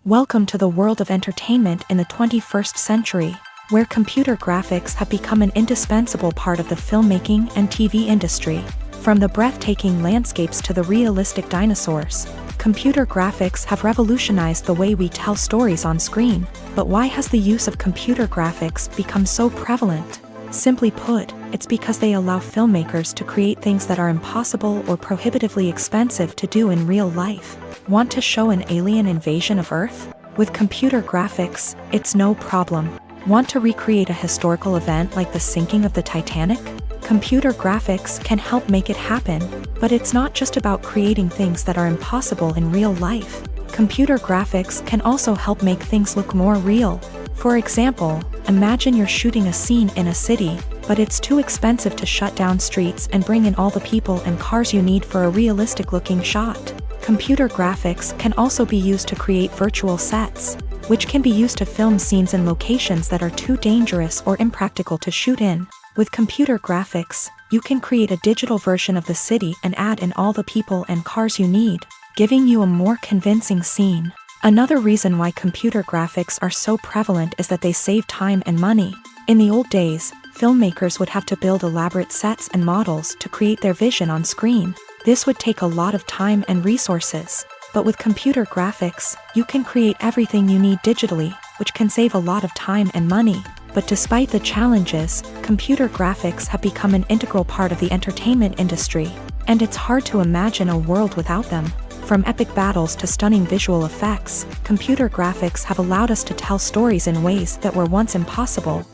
Welcome to the world of entertainment in the 21st century, where computer graphics have become an indispensable part of the filmmaking and TV industry. From the breathtaking landscapes to the realistic dinosaurs, computer graphics have revolutionized the way we tell stories on screen. But why has the use of computer graphics become so prevalent? Simply put, it's because they allow filmmakers to create things that are impossible or prohibitively expensive to do in real life. Want to show an alien invasion of Earth? With computer graphics, it's no problem. Want to recreate a historical event like the sinking of the Titanic? Computer graphics can help make it happen, but it's not just about creating things that are impossible in real life. Computer graphics can also help make things look more real. For example, imagine you're shooting a scene in a city, but it's too expensive to shut down streets and bring in all the people and cars you need for a realistic-looking shot. Computer graphics can also be used to create virtual sets, which can be used to film scenes in locations that are too dangerous or impractical to shoot in. With computer graphics, you can create a digital version of the city and add in all the people and cars you need, giving you a more convincing scene. Another reason why computer graphics are so prevalent is that they save time and money. In the old days, filmmakers would have to build elaborate sets and models to create their vision on screen. This would take a lot of time and resources. But with computer graphics, you can create everything you need digitally, which can save a lot of time and money. But despite the challenges, computer graphics have become an integral part of the entertainment industry, and it's hard to imagine a world without them. From epic battles to stunning visual effects, computer graphics have allowed us to tell stories in ways that were once impossible.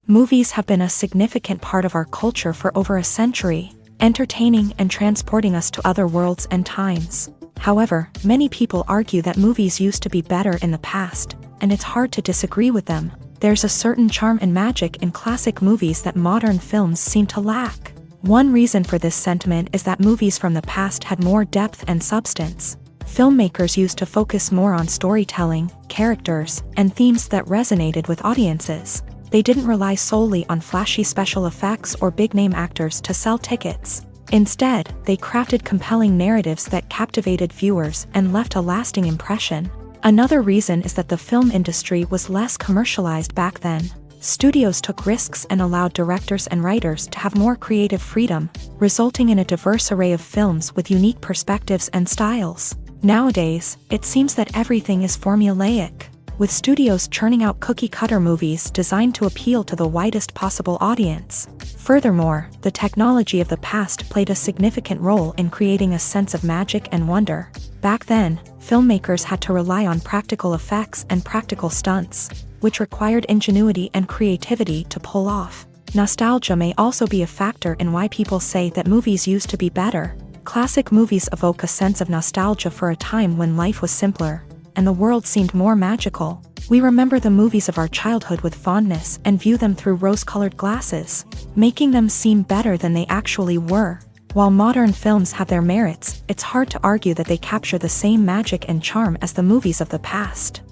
Movies have been a significant part of our culture for over a century, entertaining and transporting us to other worlds and times. However, many people argue that movies used to be better in the past, and it's hard to disagree with them. There's a certain charm and magic in classic movies that modern films seem to lack. One reason for this sentiment is that movies from the past had more depth and substance. Filmmakers used to focus more on storytelling, characters, and themes that resonated with audiences. They didn't rely solely on flashy special effects or big-name actors to sell tickets. Instead, they crafted compelling narratives that captivated viewers and left a lasting impression. Another reason is that the film industry was less commercialized back then. Studios took risks and allowed directors and writers to have more creative freedom, resulting in a diverse array of films with unique perspectives and styles. Nowadays, it seems that everything is formulaic, with studios churning out cookie-cutter movies designed to appeal to the widest possible audience. Furthermore, the technology of the past played a significant role in creating a sense of magic and wonder. Back then, filmmakers had to rely on practical effects and practical stunts, which required ingenuity and creativity to pull off. Nostalgia may also be a factor in why people say that movies used to be better. Classic movies evoke a sense of nostalgia for a time when life was simpler, and the world seemed more magical. We remember the movies of our childhood with fondness and view them through rose-colored glasses, making them seem better than they actually were. While modern films have their merits, it's hard to argue that they capture the same magic and charm as the movies of the past.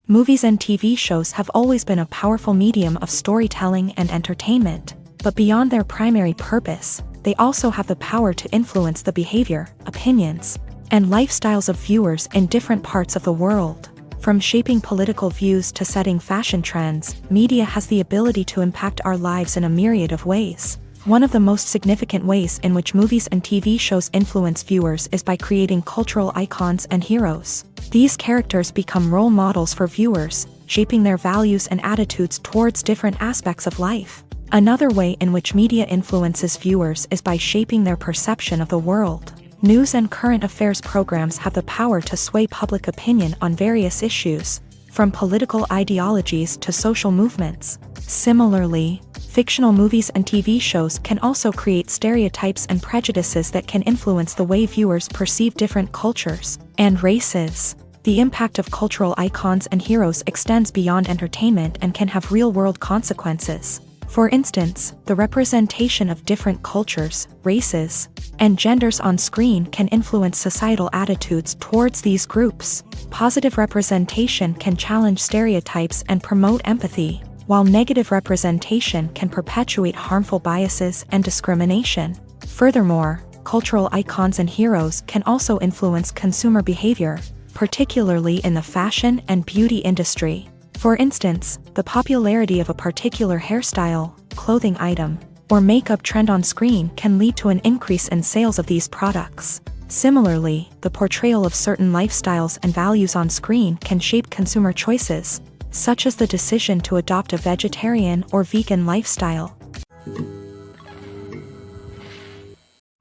Movies and TV shows have always been a powerful medium of storytelling and entertainment, but beyond their primary purpose, they also have the power to influence the behavior, opinions, and lifestyles of viewers in different parts of the world. From shaping political views to setting fashion trends, media has the ability to impact our lives in a myriad of ways. One of the most significant ways in which movies and TV shows influence viewers is by creating cultural icons and heroes. These characters become role models for viewers, shaping their values and attitudes towards different aspects of life. Another way in which media influences viewers is by shaping their perception of the world. News and current affairs programs have the power to sway public opinion on various issues, from political ideologies to social movements. Similarly, fictional movies and TV shows can also create stereotypes and prejudices that can influence the way viewers perceive different cultures and races. The impact of cultural icons and heroes extends beyond entertainment and can have real-world consequences. For instance, the representation of different cultures, races, and genders on screen can influence societal attitudes towards these groups. Positive representation can challenge stereotypes and promote empathy, while negative representation can perpetuate harmful biases and discrimination. Furthermore, cultural icons and heroes can also influence consumer behavior, particularly in the fashion and beauty industry. For instance, the popularity of a particular hairstyle, clothing item, or makeup trend on screen can lead to an increase in sales of these products. Similarly, the portrayal of certain lifestyles and values on screen can shape consumer choices, such as the decision to adopt a vegetarian or vegan lifestyle.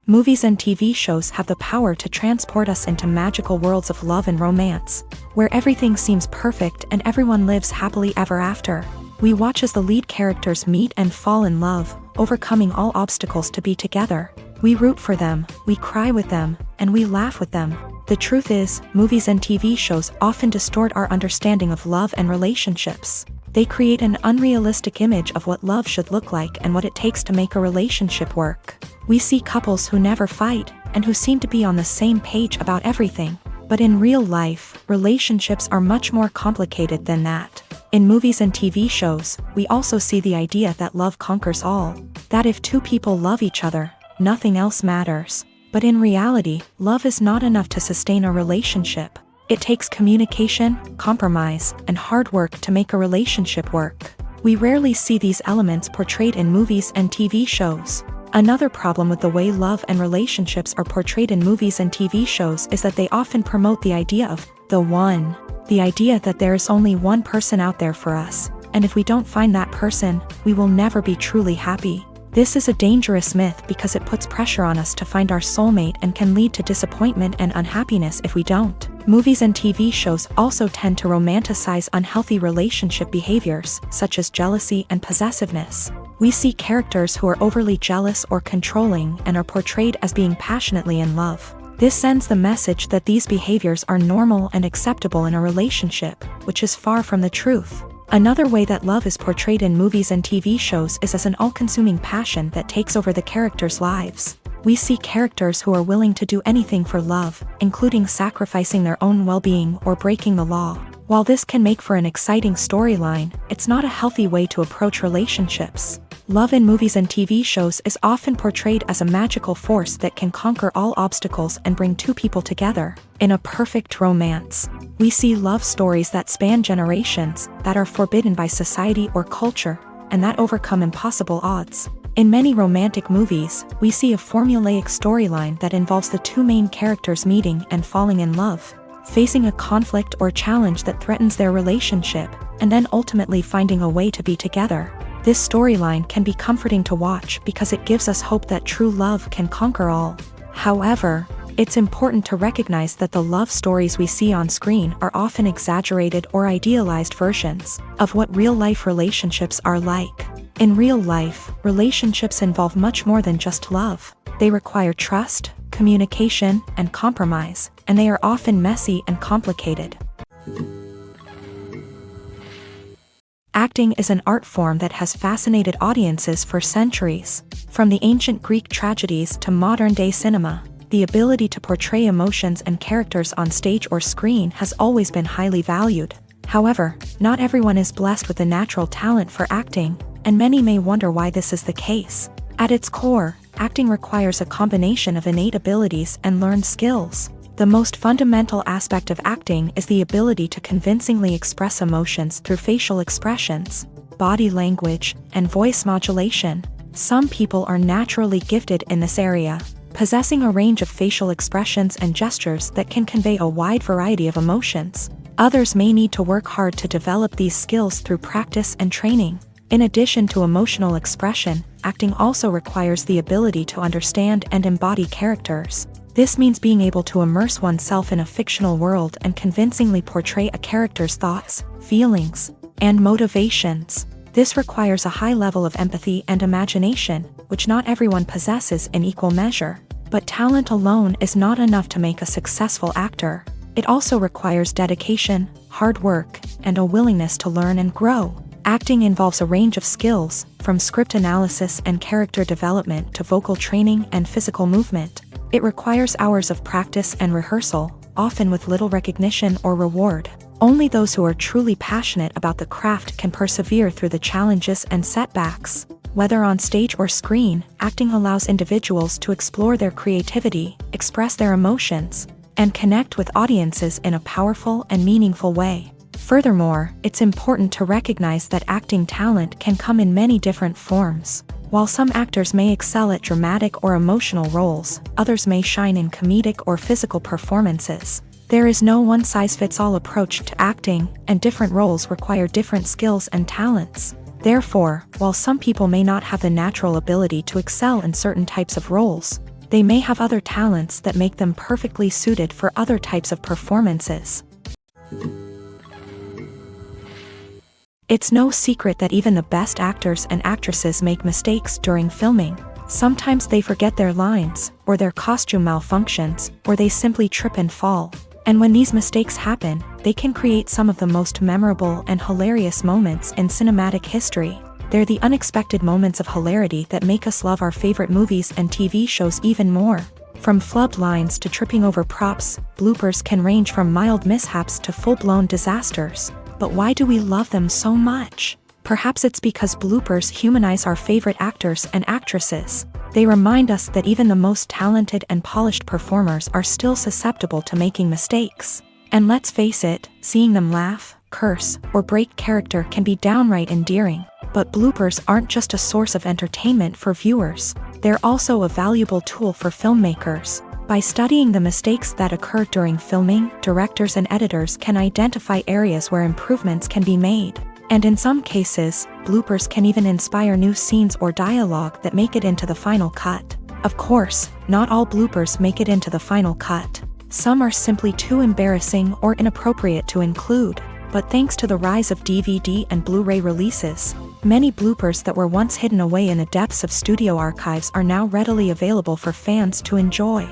Movies and TV shows have the power to transport us into magical worlds of love and romance, where everything seems perfect and everyone lives happily ever after. We watch as the lead characters meet and fall in love, overcoming all obstacles to be together. We root for them, we cry with them, and we laugh with them. The truth is, movies and TV shows often distort our understanding of love and relationships. They create an unrealistic image of what love should look like and what it takes to make a relationship work. We see couples who never fight, and who seem to be on the same page about everything. But in real life, relationships are much more complicated than that. In movies and TV shows, we also see the idea that love conquers all. That if two people love each other, nothing else matters. But in reality, love is not enough to sustain a relationship. It takes communication, compromise, and hard work to make a relationship work. We rarely see these elements portrayed in movies and TV shows. Another problem with the way love and relationships are portrayed in movies and TV shows is that they often promote the idea of the one. The idea that there is only one person out there for us, and if we don't find that person, we will never be truly happy. This is a dangerous myth because it puts pressure on us to find our soulmate and can lead to disappointment and unhappiness if we don't. Movies and TV shows also tend to romanticize unhealthy relationship behaviors, such as jealousy and possessiveness. We see characters who are overly jealous or controlling and are portrayed as being passionately in love. This sends the message that these behaviors are normal and acceptable in a relationship, which is far from the truth. Another way that love is portrayed in movies and TV shows is as an all-consuming passion that takes over the characters' lives. We see characters who are willing to do anything for love, including sacrificing their own well-being or breaking the law. While this can make for an exciting storyline, it's not a healthy way to approach relationships. Love in movies and TV shows is often portrayed as a magical force that can conquer all obstacles and bring two people together. In a perfect romance, we see love stories that span generations, that are forbidden by society or culture, and that overcome impossible odds. In many romantic movies, we see a formulaic storyline that involves the two main characters meeting and falling in love, facing a conflict or challenge that threatens their relationship, and then ultimately finding a way to be together. This storyline can be comforting to watch because it gives us hope that true love can conquer all. However, it's important to recognize that the love stories we see on screen are often exaggerated or idealized versions of what real-life relationships are like. In real life, relationships involve much more than just love. They require trust, communication, and compromise, and they are often messy and complicated. Acting is an art form that has fascinated audiences for centuries. From the ancient Greek tragedies to modern-day cinema, the ability to portray emotions and characters on stage or screen has always been highly valued. However, not everyone is blessed with a natural talent for acting, and many may wonder why this is the case. At its core, acting requires a combination of innate abilities and learned skills. The most fundamental aspect of acting is the ability to convincingly express emotions through facial expressions, body language, and voice modulation. Some people are naturally gifted in this area, possessing a range of facial expressions and gestures that can convey a wide variety of emotions. Others may need to work hard to develop these skills through practice and training. In addition to emotional expression, acting also requires the ability to understand and embody characters. This means being able to immerse oneself in a fictional world and convincingly portray a character's thoughts, feelings, and motivations. This requires a high level of empathy and imagination, which not everyone possesses in equal measure. But talent alone is not enough to make a successful actor. It also requires dedication, hard work, and a willingness to learn and grow. Acting involves a range of skills, from script analysis and character development to vocal training and physical movement. It requires hours of practice and rehearsal, often with little recognition or reward. Only those who are truly passionate about the craft can persevere through the challenges and setbacks. Whether on stage or screen, acting allows individuals to explore their creativity, express their emotions, and connect with audiences in a powerful and meaningful way. Furthermore, it's important to recognize that acting talent can come in many different forms. While some actors may excel at dramatic or emotional roles, others may shine in comedic or physical performances. There is no one-size-fits-all approach to acting, and different roles require different skills and talents. Therefore, while some people may not have the natural ability to excel in certain types of roles, they may have other talents that make them perfectly suited for other types of performances. It's no secret that even the best actors and actresses make mistakes during filming. Sometimes they forget their lines, or their costume malfunctions, or they simply trip and fall. And when these mistakes happen, they can create some of the most memorable and hilarious moments in cinematic history. They're the unexpected moments of hilarity that make us love our favorite movies and TV shows even more. From flubbed lines to tripping over props, bloopers can range from mild mishaps to full-blown disasters. But why do we love them so much? Perhaps it's because bloopers humanize our favorite actors and actresses. They remind us that even the most talented and polished performers are still susceptible to making mistakes. And let's face it, seeing them laugh, curse, or break character can be downright endearing. But bloopers aren't just a source of entertainment for viewers. They're also a valuable tool for filmmakers. By studying the mistakes that occur during filming, directors and editors can identify areas where improvements can be made. And in some cases, bloopers can even inspire new scenes or dialogue that make it into the final cut. Of course, not all bloopers make it into the final cut. Some are simply too embarrassing or inappropriate to include. But thanks to the rise of DVD and Blu-ray releases, many bloopers that were once hidden away in the depths of studio archives are now readily available for fans to enjoy.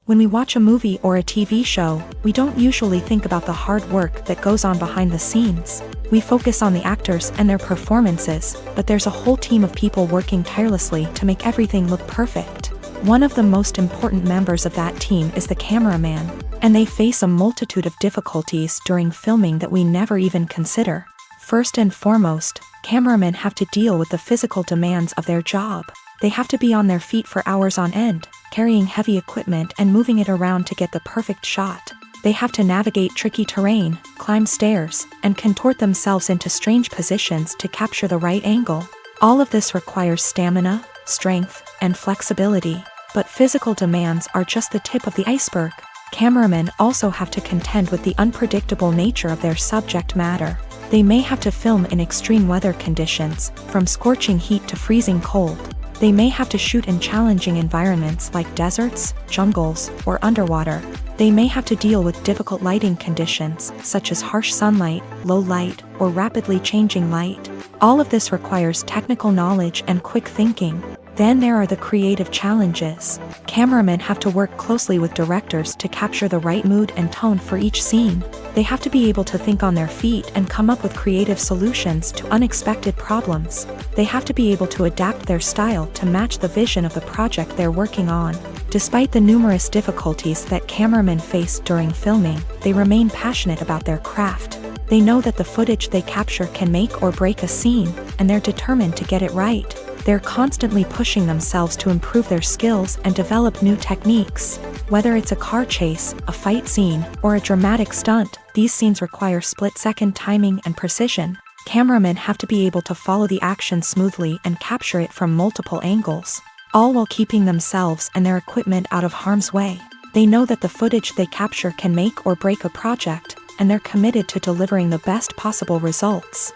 When we watch a movie or a TV show, we don't usually think about the hard work that goes on behind the scenes. We focus on the actors and their performances, but there's a whole team of people working tirelessly to make everything look perfect. One of the most important members of that team is the cameraman, and they face a multitude of difficulties during filming that we never even consider. First and foremost, cameramen have to deal with the physical demands of their job. They have to be on their feet for hours on end, carrying heavy equipment and moving it around to get the perfect shot. They have to navigate tricky terrain, climb stairs, and contort themselves into strange positions to capture the right angle. All of this requires stamina, strength, and flexibility. But physical demands are just the tip of the iceberg. Cameramen also have to contend with the unpredictable nature of their subject matter. They may have to film in extreme weather conditions, from scorching heat to freezing cold. They may have to shoot in challenging environments like deserts, jungles, or underwater. They may have to deal with difficult lighting conditions, such as harsh sunlight, low light, or rapidly changing light. All of this requires technical knowledge and quick thinking. Then there are the creative challenges. Cameramen have to work closely with directors to capture the right mood and tone for each scene. They have to be able to think on their feet and come up with creative solutions to unexpected problems. They have to be able to adapt their style to match the vision of the project they're working on. Despite the numerous difficulties that cameramen face during filming, they remain passionate about their craft. They know that the footage they capture can make or break a scene, and they're determined to get it right. They're constantly pushing themselves to improve their skills and develop new techniques. Whether it's a car chase, a fight scene, or a dramatic stunt, these scenes require split-second timing and precision. Cameramen have to be able to follow the action smoothly and capture it from multiple angles, all while keeping themselves and their equipment out of harm's way. They know that the footage they capture can make or break a project, and they're committed to delivering the best possible results.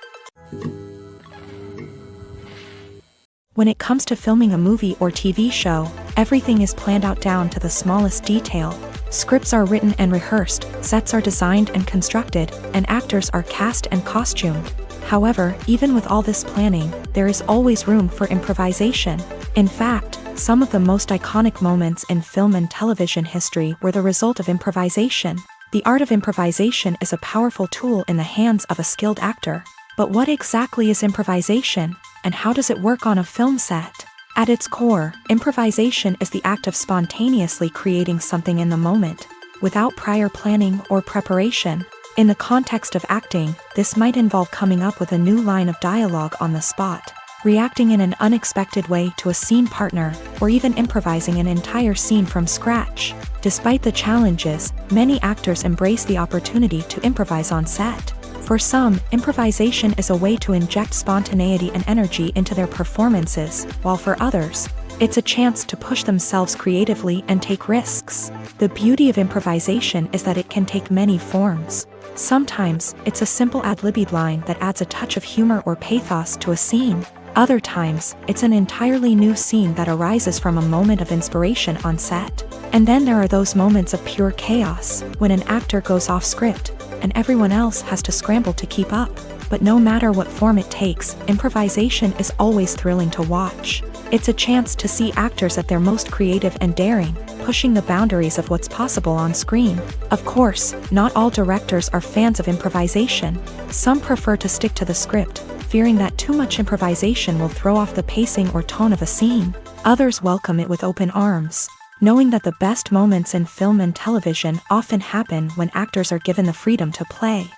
When it comes to filming a movie or TV show, everything is planned out down to the smallest detail. Scripts are written and rehearsed, sets are designed and constructed, and actors are cast and costumed. However, even with all this planning, there is always room for improvisation. In fact, some of the most iconic moments in film and television history were the result of improvisation. The art of improvisation is a powerful tool in the hands of a skilled actor. But what exactly is improvisation, and how does it work on a film set? At its core, improvisation is the act of spontaneously creating something in the moment, without prior planning or preparation. In the context of acting, this might involve coming up with a new line of dialogue on the spot, reacting in an unexpected way to a scene partner, or even improvising an entire scene from scratch. Despite the challenges, many actors embrace the opportunity to improvise on set. For some, improvisation is a way to inject spontaneity and energy into their performances, while for others, it's a chance to push themselves creatively and take risks. The beauty of improvisation is that it can take many forms. Sometimes, it's a simple ad-libbed line that adds a touch of humor or pathos to a scene. Other times, it's an entirely new scene that arises from a moment of inspiration on set. And then there are those moments of pure chaos, when an actor goes off script, and everyone else has to scramble to keep up. But no matter what form it takes, improvisation is always thrilling to watch. It's a chance to see actors at their most creative and daring, pushing the boundaries of what's possible on screen. Of course, not all directors are fans of improvisation. Some prefer to stick to the script, fearing that too much improvisation will throw off the pacing or tone of a scene. Others welcome it with open arms, knowing that the best moments in film and television often happen when actors are given the freedom to play.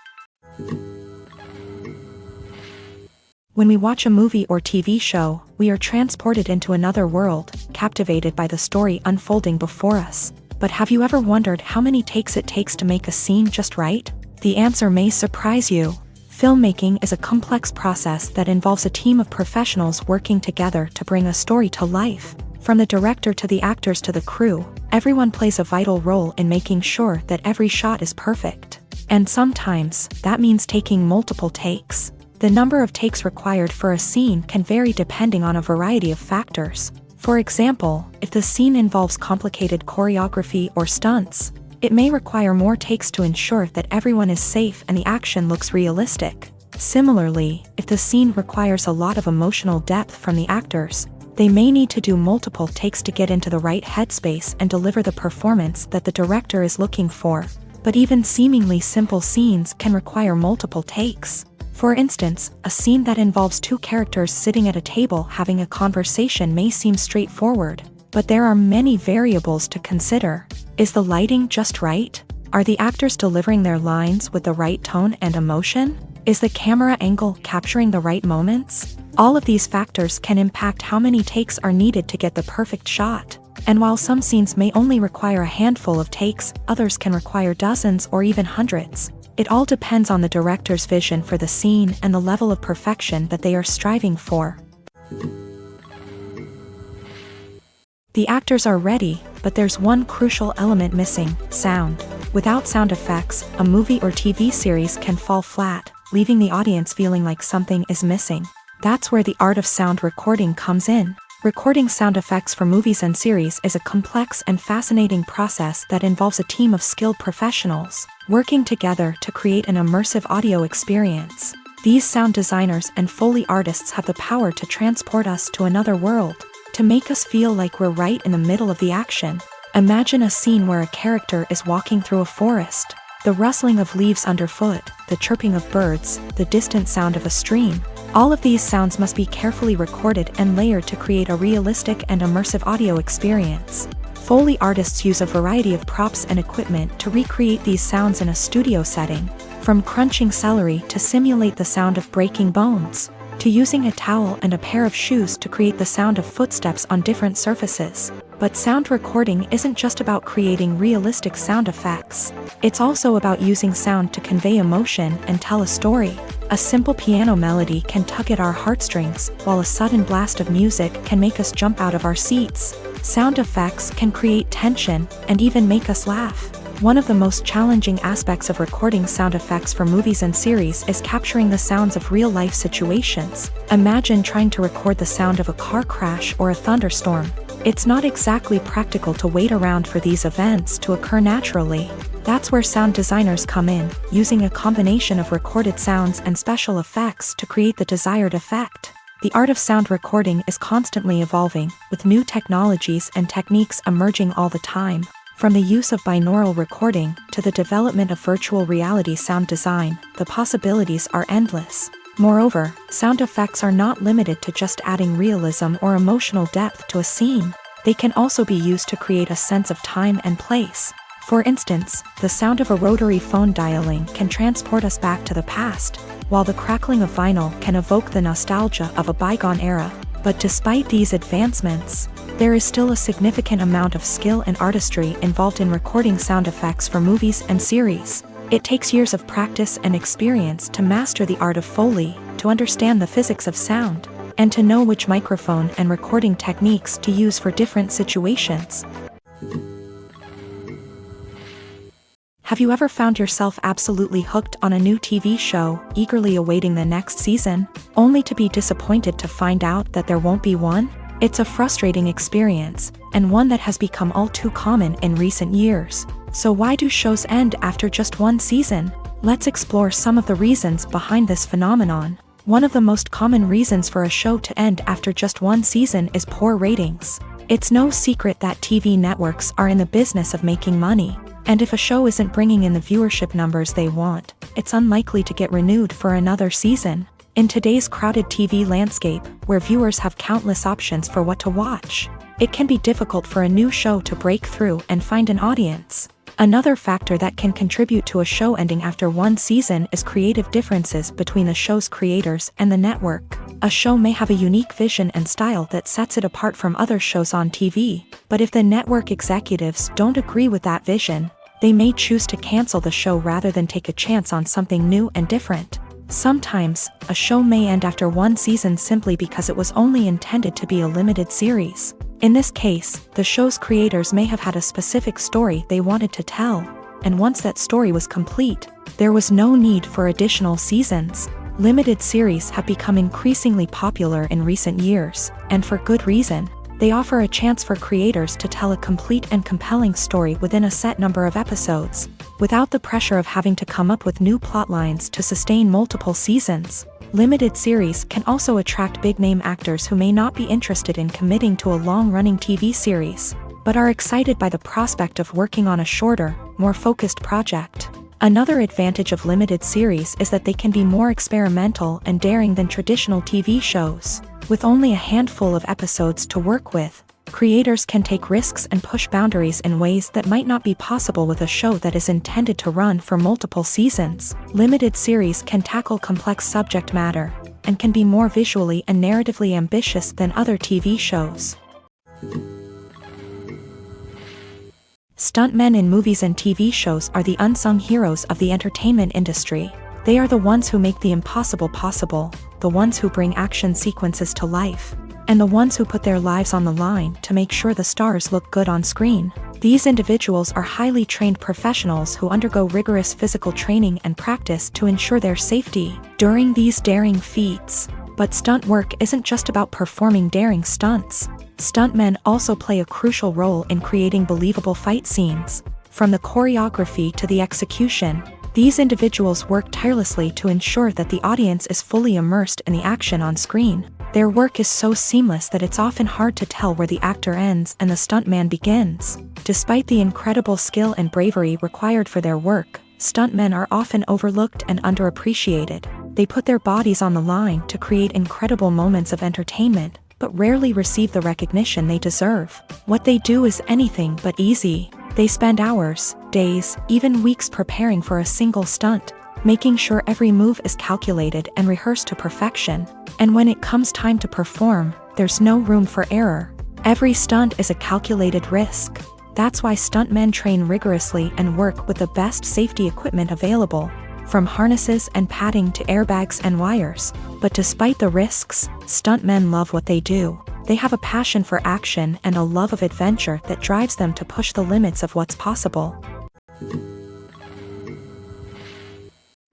When we watch a movie or TV show, we are transported into another world, captivated by the story unfolding before us. But have you ever wondered how many takes it takes to make a scene just right? The answer may surprise you. Filmmaking is a complex process that involves a team of professionals working together to bring a story to life. From the director to the actors to the crew, everyone plays a vital role in making sure that every shot is perfect. And sometimes, that means taking multiple takes. The number of takes required for a scene can vary depending on a variety of factors. For example, if the scene involves complicated choreography or stunts, it may require more takes to ensure that everyone is safe and the action looks realistic. Similarly, if the scene requires a lot of emotional depth from the actors, they may need to do multiple takes to get into the right headspace and deliver the performance that the director is looking for. But even seemingly simple scenes can require multiple takes. For instance, a scene that involves two characters sitting at a table having a conversation may seem straightforward, but there are many variables to consider. Is the lighting just right? Are the actors delivering their lines with the right tone and emotion? Is the camera angle capturing the right moments? All of these factors can impact how many takes are needed to get the perfect shot. And while some scenes may only require a handful of takes, others can require dozens or even hundreds. It all depends on the director's vision for the scene and the level of perfection that they are striving for. The actors are ready, but there's one crucial element missing: sound. Without sound effects, a movie or TV series can fall flat, leaving the audience feeling like something is missing. That's where the art of sound recording comes in. Recording sound effects for movies and series is a complex and fascinating process that involves a team of skilled professionals working together to create an immersive audio experience. These sound designers and Foley artists have the power to transport us to another world, to make us feel like we're right in the middle of the action. Imagine a scene where a character is walking through a forest. The rustling of leaves underfoot, the chirping of birds, the distant sound of a stream. All of these sounds must be carefully recorded and layered to create a realistic and immersive audio experience. Foley artists use a variety of props and equipment to recreate these sounds in a studio setting, from crunching celery to simulate the sound of breaking bones, to using a towel and a pair of shoes to create the sound of footsteps on different surfaces. But sound recording isn't just about creating realistic sound effects. It's also about using sound to convey emotion and tell a story. A simple piano melody can tug at our heartstrings, while a sudden blast of music can make us jump out of our seats. Sound effects can create tension and even make us laugh. One of the most challenging aspects of recording sound effects for movies and series is capturing the sounds of real-life situations. Imagine trying to record the sound of a car crash or a thunderstorm. It's not exactly practical to wait around for these events to occur naturally. That's where sound designers come in, using a combination of recorded sounds and special effects to create the desired effect. The art of sound recording is constantly evolving, with new technologies and techniques emerging all the time. From the use of binaural recording to the development of virtual reality sound design, the possibilities are endless. Moreover, sound effects are not limited to just adding realism or emotional depth to a scene. They can also be used to create a sense of time and place. For instance, the sound of a rotary phone dialing can transport us back to the past, while the crackling of vinyl can evoke the nostalgia of a bygone era. But despite these advancements, there is still a significant amount of skill and artistry involved in recording sound effects for movies and series. It takes years of practice and experience to master the art of Foley, to understand the physics of sound, and to know which microphone and recording techniques to use for different situations. Have you ever found yourself absolutely hooked on a new TV show, eagerly awaiting the next season, only to be disappointed to find out that there won't be one? It's a frustrating experience, and one that has become all too common in recent years. So why do shows end after just one season? Let's explore some of the reasons behind this phenomenon. One of the most common reasons for a show to end after just one season is poor ratings. It's no secret that TV networks are in the business of making money. And if a show isn't bringing in the viewership numbers they want, it's unlikely to get renewed for another season. In today's crowded TV landscape, where viewers have countless options for what to watch, it can be difficult for a new show to break through and find an audience. Another factor that can contribute to a show ending after one season is creative differences between the show's creators and the network. A show may have a unique vision and style that sets it apart from other shows on TV, but if the network executives don't agree with that vision, they may choose to cancel the show rather than take a chance on something new and different. Sometimes, a show may end after one season simply because it was only intended to be a limited series. In this case, the show's creators may have had a specific story they wanted to tell, and once that story was complete, there was no need for additional seasons. Limited series have become increasingly popular in recent years, and for good reason. They offer a chance for creators to tell a complete and compelling story within a set number of episodes, without the pressure of having to come up with new plotlines to sustain multiple seasons. Limited series can also attract big-name actors who may not be interested in committing to a long-running TV series, but are excited by the prospect of working on a shorter, more focused project. Another advantage of limited series is that they can be more experimental and daring than traditional TV shows. With only a handful of episodes to work with, creators can take risks and push boundaries in ways that might not be possible with a show that is intended to run for multiple seasons. Limited series can tackle complex subject matter, and can be more visually and narratively ambitious than other TV shows. Stuntmen in movies and TV shows are the unsung heroes of the entertainment industry. They are the ones who make the impossible possible, the ones who bring action sequences to life, and the ones who put their lives on the line to make sure the stars look good on screen. These individuals are highly trained professionals who undergo rigorous physical training and practice to ensure their safety during these daring feats. But stunt work isn't just about performing daring stunts. Stuntmen also play a crucial role in creating believable fight scenes. From the choreography to the execution, these individuals work tirelessly to ensure that the audience is fully immersed in the action on screen. Their work is so seamless that it's often hard to tell where the actor ends and the stuntman begins. Despite the incredible skill and bravery required for their work, stuntmen are often overlooked and underappreciated. They put their bodies on the line to create incredible moments of entertainment, but rarely receive the recognition they deserve. What they do is anything but easy. They spend hours, days, even weeks preparing for a single stunt, making sure every move is calculated and rehearsed to perfection. And when it comes time to perform, there's no room for error. Every stunt is a calculated risk. That's why stuntmen train rigorously and work with the best safety equipment available, from harnesses and padding to airbags and wires. But despite the risks, stuntmen love what they do. They have a passion for action and a love of adventure that drives them to push the limits of what's possible.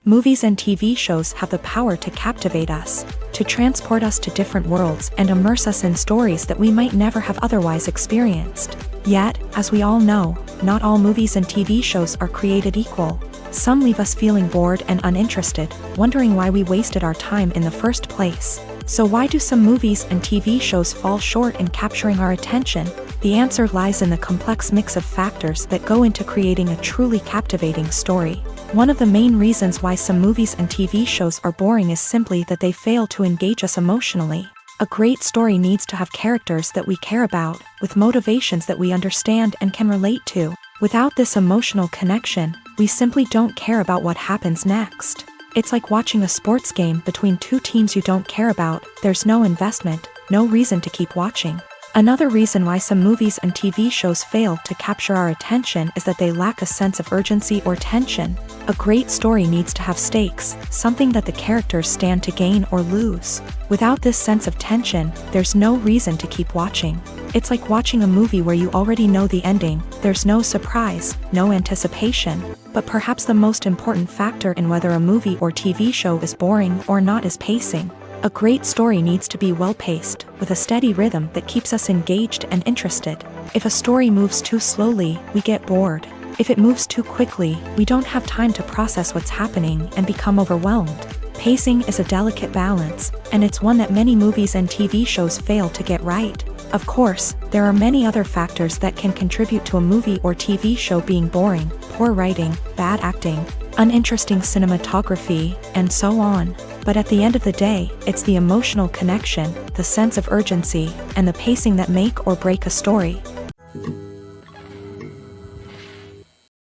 Movies and TV shows have the power to captivate us, to transport us to different worlds and immerse us in stories that we might never have otherwise experienced. Yet, as we all know, not all movies and TV shows are created equal. Some leave us feeling bored and uninterested, wondering why we wasted our time in the first place. So why do some movies and TV shows fall short in capturing our attention? The answer lies in the complex mix of factors that go into creating a truly captivating story. One of the main reasons why some movies and TV shows are boring is simply that they fail to engage us emotionally. A great story needs to have characters that we care about, with motivations that we understand and can relate to. Without this emotional connection, we simply don't care about what happens next. It's like watching a sports game between two teams you don't care about. There's no investment, no reason to keep watching. Another reason why some movies and TV shows fail to capture our attention is that they lack a sense of urgency or tension. A great story needs to have stakes, something that the characters stand to gain or lose. Without this sense of tension, there's no reason to keep watching. It's like watching a movie where you already know the ending. There's no surprise, no anticipation. But perhaps the most important factor in whether a movie or TV show is boring or not is pacing. A great story needs to be well-paced, with a steady rhythm that keeps us engaged and interested. If a story moves too slowly, we get bored. If it moves too quickly, we don't have time to process what's happening and become overwhelmed. Pacing is a delicate balance, and it's one that many movies and TV shows fail to get right. Of course, there are many other factors that can contribute to a movie or TV show being boring: poor writing, bad acting, uninteresting cinematography, and so on. But at the end of the day, it's the emotional connection, the sense of urgency, and the pacing that make or break a story.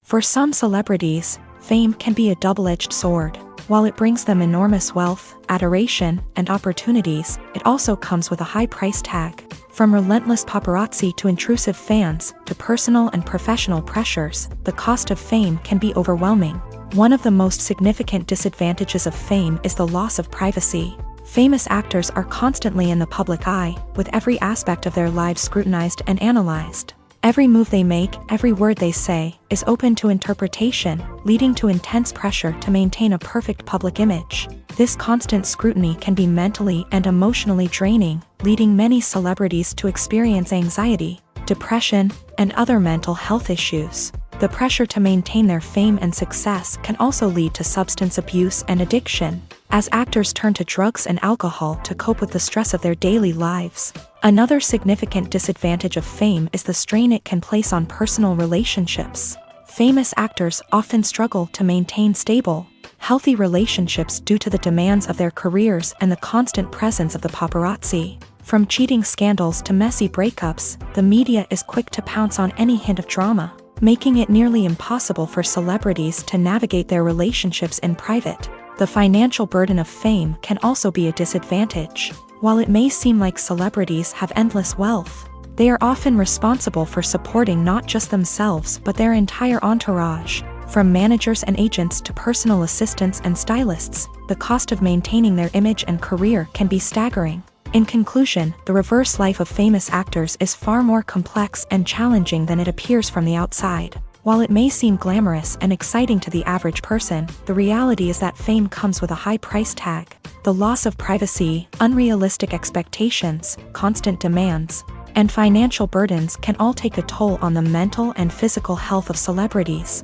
For some celebrities, fame can be a double-edged sword. While it brings them enormous wealth, adoration, and opportunities, it also comes with a high price tag. From relentless paparazzi to intrusive fans, to personal and professional pressures, the cost of fame can be overwhelming. One of the most significant disadvantages of fame is the loss of privacy. Famous actors are constantly in the public eye, with every aspect of their lives scrutinized and analyzed. Every move they make, every word they say, is open to interpretation, leading to intense pressure to maintain a perfect public image. This constant scrutiny can be mentally and emotionally draining, leading many celebrities to experience anxiety, depression, and other mental health issues. The pressure to maintain their fame and success can also lead to substance abuse and addiction, as actors turn to drugs and alcohol to cope with the stress of their daily lives. Another significant disadvantage of fame is the strain it can place on personal relationships. Famous actors often struggle to maintain stable, healthy relationships due to the demands of their careers and the constant presence of the paparazzi. From cheating scandals to messy breakups, the media is quick to pounce on any hint of drama, making it nearly impossible for celebrities to navigate their relationships in private. The financial burden of fame can also be a disadvantage. While it may seem like celebrities have endless wealth, they are often responsible for supporting not just themselves but their entire entourage. From managers and agents to personal assistants and stylists, the cost of maintaining their image and career can be staggering. In conclusion, the reverse life of famous actors is far more complex and challenging than it appears from the outside. While it may seem glamorous and exciting to the average person, the reality is that fame comes with a high price tag. The loss of privacy, unrealistic expectations, constant demands, and financial burdens can all take a toll on the mental and physical health of celebrities.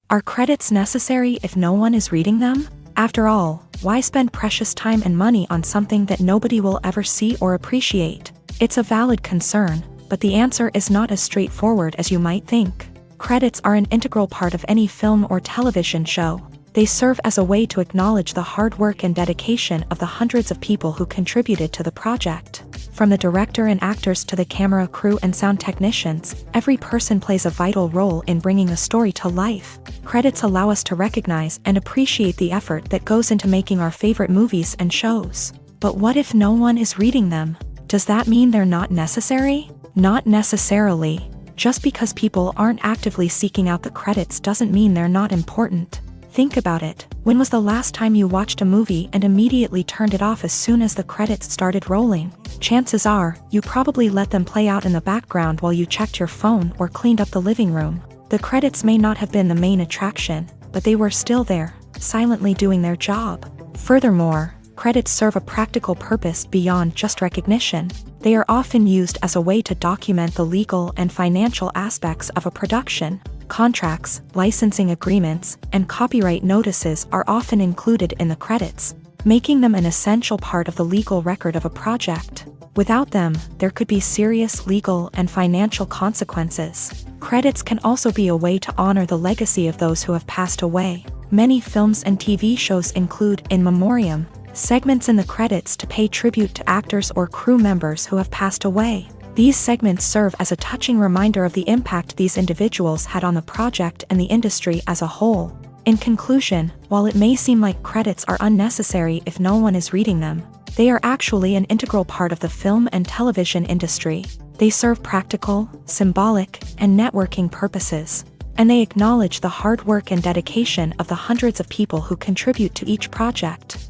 Are credits necessary if no one is reading them? After all, why spend precious time and money on something that nobody will ever see or appreciate? It's a valid concern, but the answer is not as straightforward as you might think. Credits are an integral part of any film or television show. They serve as a way to acknowledge the hard work and dedication of the hundreds of people who contributed to the project. From the director and actors to the camera crew and sound technicians, every person plays a vital role in bringing a story to life. Credits allow us to recognize and appreciate the effort that goes into making our favorite movies and shows. But what if no one is reading them? Does that mean they're not necessary? Not necessarily. Just because people aren't actively seeking out the credits doesn't mean they're not important. Think about it. When was the last time you watched a movie and immediately turned it off as soon as the credits started rolling? Chances are, you probably let them play out in the background while you checked your phone or cleaned up the living room. The credits may not have been the main attraction, but they were still there, silently doing their job. Furthermore, credits serve a practical purpose beyond just recognition. They are often used as a way to document the legal and financial aspects of a production. Contracts, licensing agreements, and copyright notices are often included in the credits, making them an essential part of the legal record of a project. Without them, there could be serious legal and financial consequences. Credits can also be a way to honor the legacy of those who have passed away. Many films and TV shows include in memoriam segments in the credits to pay tribute to actors or crew members who have passed away. These segments serve as a touching reminder of the impact these individuals had on the project and the industry as a whole. In conclusion, while it may seem like credits are unnecessary if no one is reading them, they are actually an integral part of the film and television industry. They serve practical, symbolic, and networking purposes, and they acknowledge the hard work and dedication of the hundreds of people who contribute to each project.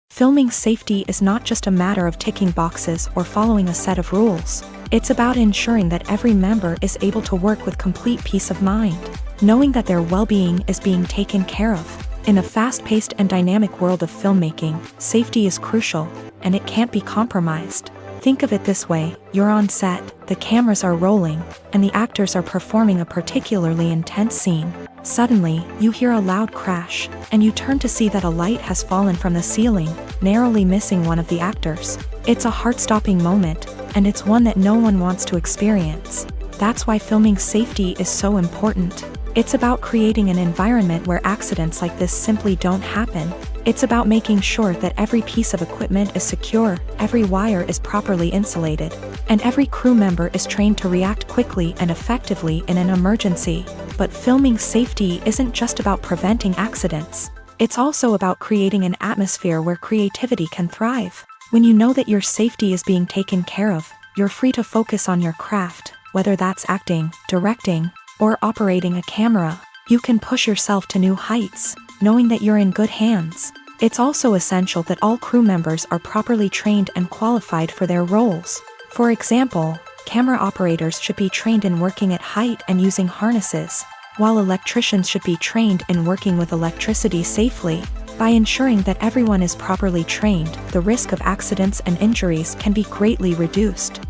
Filming safety is not just a matter of ticking boxes or following a set of rules. It's about ensuring that every member is able to work with complete peace of mind, knowing that their well-being is being taken care of. In a fast-paced and dynamic world of filmmaking, safety is crucial, and it can't be compromised. Think of it this way: you're on set, the cameras are rolling, and the actors are performing a particularly intense scene. Suddenly, you hear a loud crash, and you turn to see that a light has fallen from the ceiling, narrowly missing one of the actors. It's a heart-stopping moment, and it's one that no one wants to experience. That's why filming safety is so important. It's about creating an environment where accidents like this simply don't happen. It's about making sure that every piece of equipment is secure, every wire is properly insulated, and every crew member is trained to react quickly and effectively in an emergency. But filming safety isn't just about preventing accidents. It's also about creating an atmosphere where creativity can thrive. When you know that your safety is being taken care of, you're free to focus on your craft, whether that's acting, directing, or operating a camera. You can push yourself to new heights, knowing that you're in good hands. It's also essential that all crew members are properly trained and qualified for their roles. For example, camera operators should be trained in working at height and using harnesses, while electricians should be trained in working with electricity safely. By ensuring that everyone is properly trained, the risk of accidents and injuries can be greatly reduced.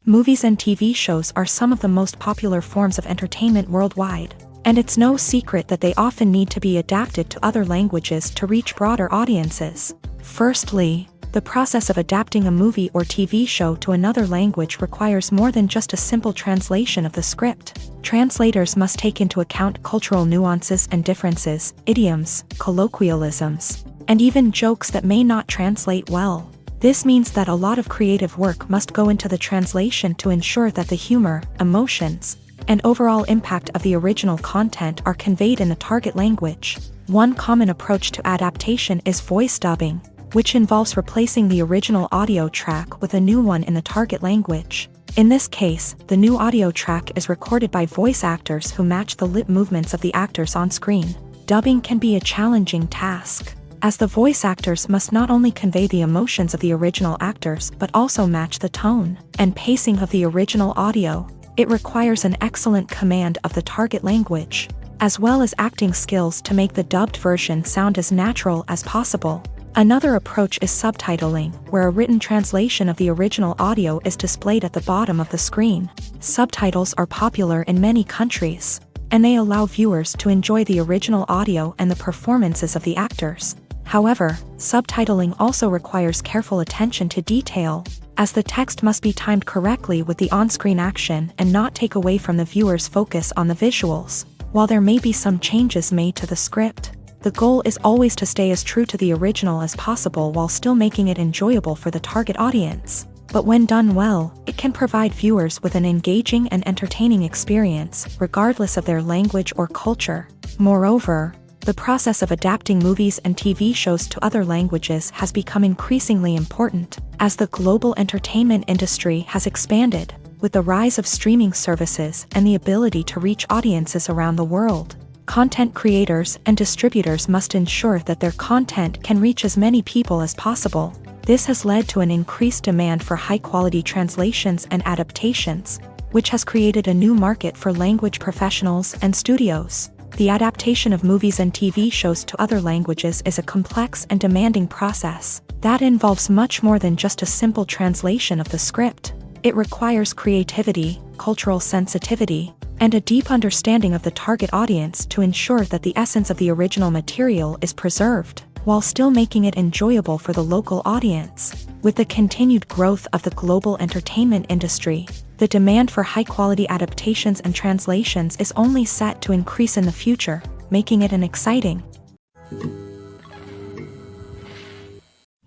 Movies and TV shows are some of the most popular forms of entertainment worldwide, and it's no secret that they often need to be adapted to other languages to reach broader audiences. Firstly, the process of adapting a movie or TV show to another language requires more than just a simple translation of the script. Translators must take into account cultural nuances and differences, idioms, colloquialisms, and even jokes that may not translate well. This means that a lot of creative work must go into the translation to ensure that the humor, emotions, and overall impact of the original content are conveyed in the target language. One common approach to adaptation is voice dubbing, which involves replacing the original audio track with a new one in the target language. In this case, the new audio track is recorded by voice actors who match the lip movements of the actors on screen. Dubbing can be a challenging task, as the voice actors must not only convey the emotions of the original actors but also match the tone and pacing of the original audio. It requires an excellent command of the target language, as well as acting skills to make the dubbed version sound as natural as possible. Another approach is subtitling, where a written translation of the original audio is displayed at the bottom of the screen. Subtitles are popular in many countries, and they allow viewers to enjoy the original audio and the performances of the actors. However, subtitling also requires careful attention to detail, as the text must be timed correctly with the on-screen action and not take away from the viewer's focus on the visuals. While there may be some changes made to the script, the goal is always to stay as true to the original as possible while still making it enjoyable for the target audience. But when done well, it can provide viewers with an engaging and entertaining experience, regardless of their language or culture. Moreover, the process of adapting movies and TV shows to other languages has become increasingly important, as the global entertainment industry has expanded. With the rise of streaming services and the ability to reach audiences around the world, content creators and distributors must ensure that their content can reach as many people as possible. This has led to an increased demand for high-quality translations and adaptations, which has created a new market for language professionals and studios. The adaptation of movies and TV shows to other languages is a complex and demanding process that involves much more than just a simple translation of the script. It requires creativity, cultural sensitivity, and a deep understanding of the target audience to ensure that the essence of the original material is preserved, while still making it enjoyable for the local audience. With the continued growth of the global entertainment industry, the demand for high-quality adaptations and translations is only set to increase in the future, making it an exciting.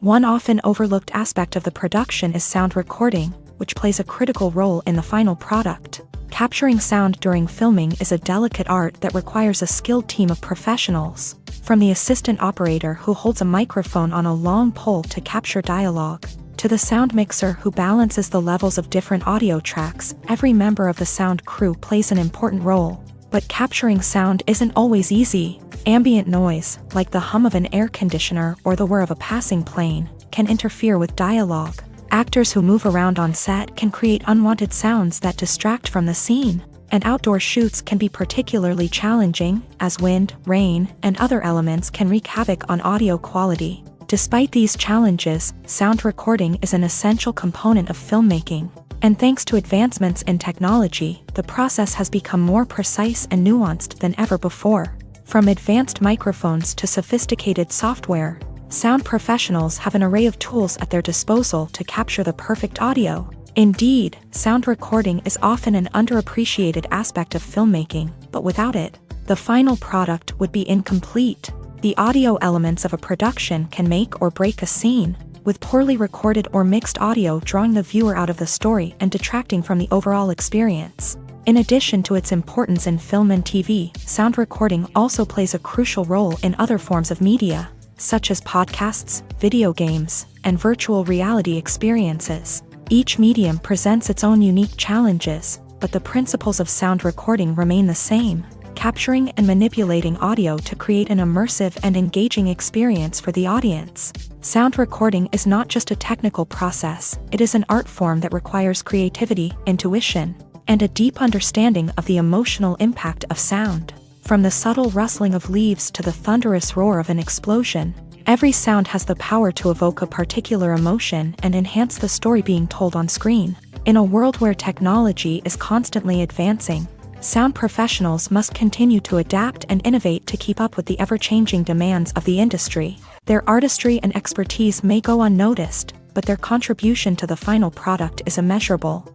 One often overlooked aspect of the production is sound recording, which plays a critical role in the final product. Capturing sound during filming is a delicate art that requires a skilled team of professionals, from the assistant operator who holds a microphone on a long pole to capture dialogue, to the sound mixer who balances the levels of different audio tracks. Every member of the sound crew plays an important role. But capturing sound isn't always easy. Ambient noise, like the hum of an air conditioner or the whir of a passing plane, can interfere with dialogue. Actors who move around on set can create unwanted sounds that distract from the scene, and outdoor shoots can be particularly challenging, as wind, rain, and other elements can wreak havoc on audio quality. Despite these challenges, sound recording is an essential component of filmmaking, and thanks to advancements in technology, the process has become more precise and nuanced than ever before. From advanced microphones to sophisticated software, sound professionals have an array of tools at their disposal to capture the perfect audio. Indeed, sound recording is often an underappreciated aspect of filmmaking, but without it, the final product would be incomplete. The audio elements of a production can make or break a scene, with poorly recorded or mixed audio drawing the viewer out of the story and detracting from the overall experience. In addition to its importance in film and TV, sound recording also plays a crucial role in other forms of media, such as podcasts, video games, and virtual reality experiences. Each medium presents its own unique challenges, but the principles of sound recording remain the same: capturing and manipulating audio to create an immersive and engaging experience for the audience. Sound recording is not just a technical process, it is an art form that requires creativity, intuition, and a deep understanding of the emotional impact of sound. From the subtle rustling of leaves to the thunderous roar of an explosion, every sound has the power to evoke a particular emotion and enhance the story being told on screen. In a world where technology is constantly advancing, sound professionals must continue to adapt and innovate to keep up with the ever-changing demands of the industry. Their artistry and expertise may go unnoticed, but their contribution to the final product is immeasurable.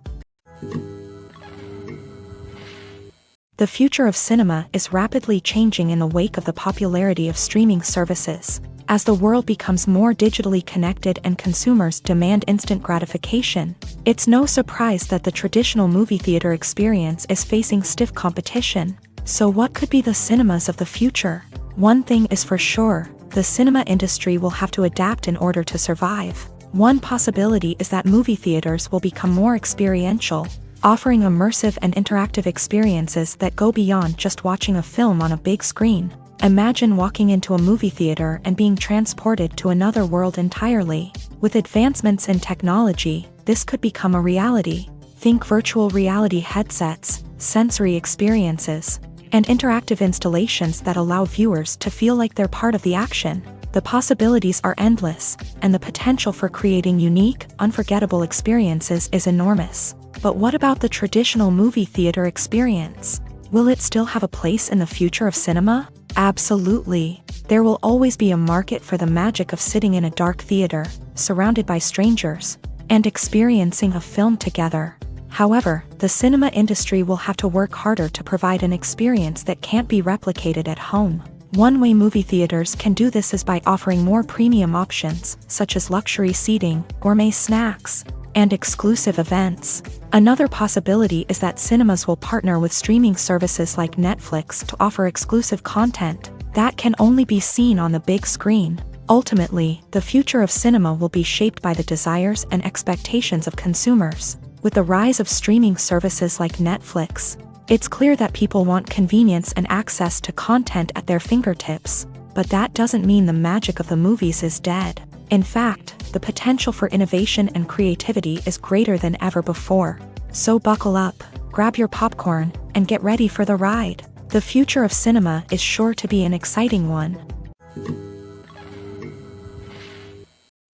The future of cinema is rapidly changing in the wake of the popularity of streaming services. As the world becomes more digitally connected and consumers demand instant gratification, it's no surprise that the traditional movie theater experience is facing stiff competition. So what could be the cinemas of the future? One thing is for sure, the cinema industry will have to adapt in order to survive. One possibility is that movie theaters will become more experiential, offering immersive and interactive experiences that go beyond just watching a film on a big screen. Imagine walking into a movie theater and being transported to another world entirely. With advancements in technology, this could become a reality. Think virtual reality headsets, sensory experiences, and interactive installations that allow viewers to feel like they're part of the action. The possibilities are endless, and the potential for creating unique, unforgettable experiences is enormous. But what about the traditional movie theater experience? Will it still have a place in the future of cinema? Absolutely. There will always be a market for the magic of sitting in a dark theater, surrounded by strangers, and experiencing a film together. However, the cinema industry will have to work harder to provide an experience that can't be replicated at home. One way movie theaters can do this is by offering more premium options, such as luxury seating, gourmet snacks, and exclusive events. Another possibility is that cinemas will partner with streaming services like Netflix to offer exclusive content that can only be seen on the big screen. Ultimately, the future of cinema will be shaped by the desires and expectations of consumers. With the rise of streaming services like Netflix, it's clear that people want convenience and access to content at their fingertips. But that doesn't mean the magic of the movies is dead. In fact, the potential for innovation and creativity is greater than ever before. So buckle up, grab your popcorn, and get ready for the ride. The future of cinema is sure to be an exciting one.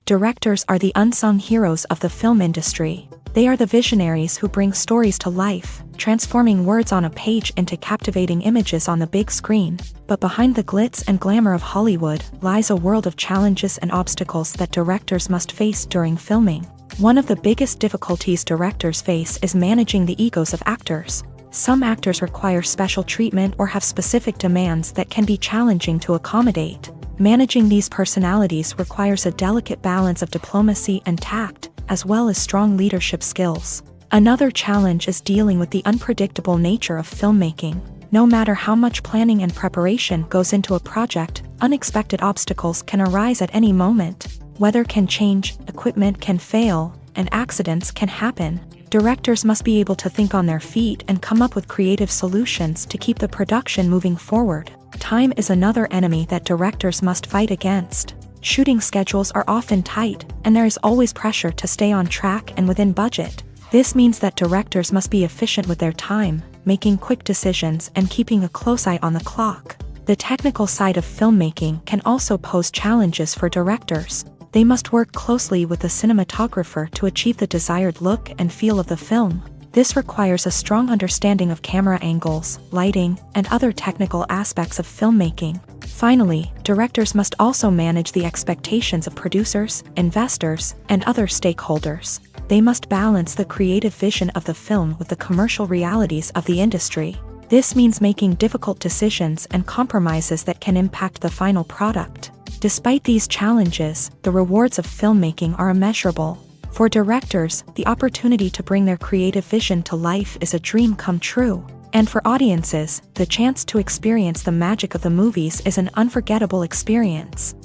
Directors are the unsung heroes of the film industry. They are the visionaries who bring stories to life, transforming words on a page into captivating images on the big screen. But behind the glitz and glamour of Hollywood lies a world of challenges and obstacles that directors must face during filming. One of the biggest difficulties directors face is managing the egos of actors. Some actors require special treatment or have specific demands that can be challenging to accommodate. Managing these personalities requires a delicate balance of diplomacy and tact, as well as strong leadership skills. Another challenge is dealing with the unpredictable nature of filmmaking. No matter how much planning and preparation goes into a project, unexpected obstacles can arise at any moment. Weather can change, equipment can fail, and accidents can happen. Directors must be able to think on their feet and come up with creative solutions to keep the production moving forward. Time is another enemy that directors must fight against. Shooting schedules are often tight, and there is always pressure to stay on track and within budget. This means that directors must be efficient with their time, making quick decisions and keeping a close eye on the clock. The technical side of filmmaking can also pose challenges for directors. They must work closely with the cinematographer to achieve the desired look and feel of the film. This requires a strong understanding of camera angles, lighting, and other technical aspects of filmmaking. Finally, directors must also manage the expectations of producers, investors, and other stakeholders. They must balance the creative vision of the film with the commercial realities of the industry. This means making difficult decisions and compromises that can impact the final product. Despite these challenges, the rewards of filmmaking are immeasurable. For directors, the opportunity to bring their creative vision to life is a dream come true. And for audiences, the chance to experience the magic of the movies is an unforgettable experience.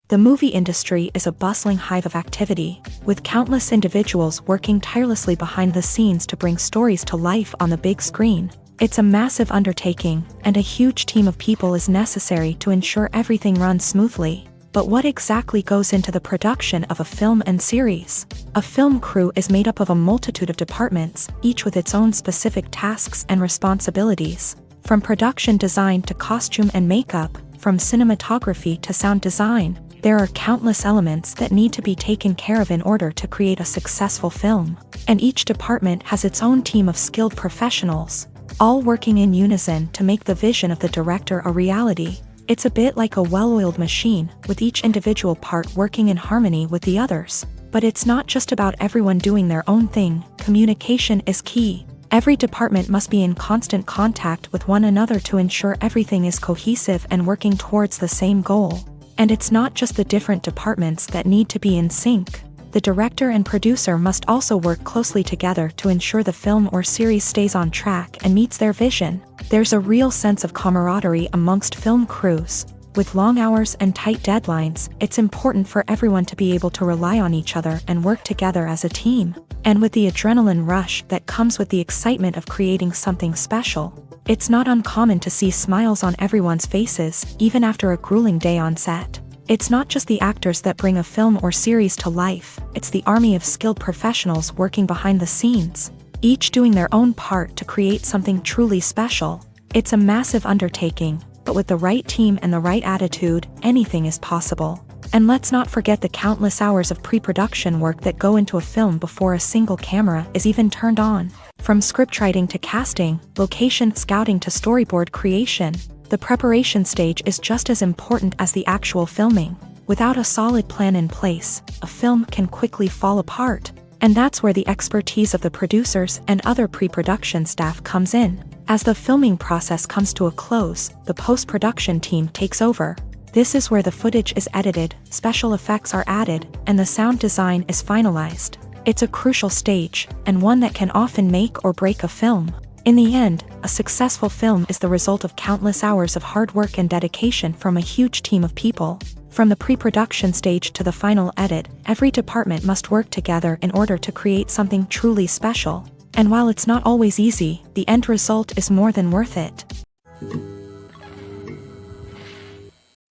The movie industry is a bustling hive of activity, with countless individuals working tirelessly behind the scenes to bring stories to life on the big screen. It's a massive undertaking, and a huge team of people is necessary to ensure everything runs smoothly. But what exactly goes into the production of a film and series? A film crew is made up of a multitude of departments, each with its own specific tasks and responsibilities. From production design to costume and makeup, from cinematography to sound design, there are countless elements that need to be taken care of in order to create a successful film. And each department has its own team of skilled professionals, all working in unison to make the vision of the director a reality. It's a bit like a well-oiled machine, with each individual part working in harmony with the others. But it's not just about everyone doing their own thing. Communication is key. Every department must be in constant contact with one another to ensure everything is cohesive and working towards the same goal. And it's not just the different departments that need to be in sync. The director and producer must also work closely together to ensure the film or series stays on track and meets their vision. There's a real sense of camaraderie amongst film crews. With long hours and tight deadlines, it's important for everyone to be able to rely on each other and work together as a team. And with the adrenaline rush that comes with the excitement of creating something special, it's not uncommon to see smiles on everyone's faces, even after a grueling day on set. It's not just the actors that bring a film or series to life, it's the army of skilled professionals working behind the scenes, each doing their own part to create something truly special. It's a massive undertaking, but with the right team and the right attitude, anything is possible. And let's not forget the countless hours of pre-production work that go into a film before a single camera is even turned on. From scriptwriting to casting, location scouting to storyboard creation, the preparation stage is just as important as the actual filming. Without a solid plan in place, a film can quickly fall apart. And that's where the expertise of the producers and other pre-production staff comes in. As the filming process comes to a close, the post-production team takes over. This is where the footage is edited, special effects are added, and the sound design is finalized. It's a crucial stage, and one that can often make or break a film. In the end, a successful film is the result of countless hours of hard work and dedication from a huge team of people. From the pre-production stage to the final edit, every department must work together in order to create something truly special. And while it's not always easy, the end result is more than worth it.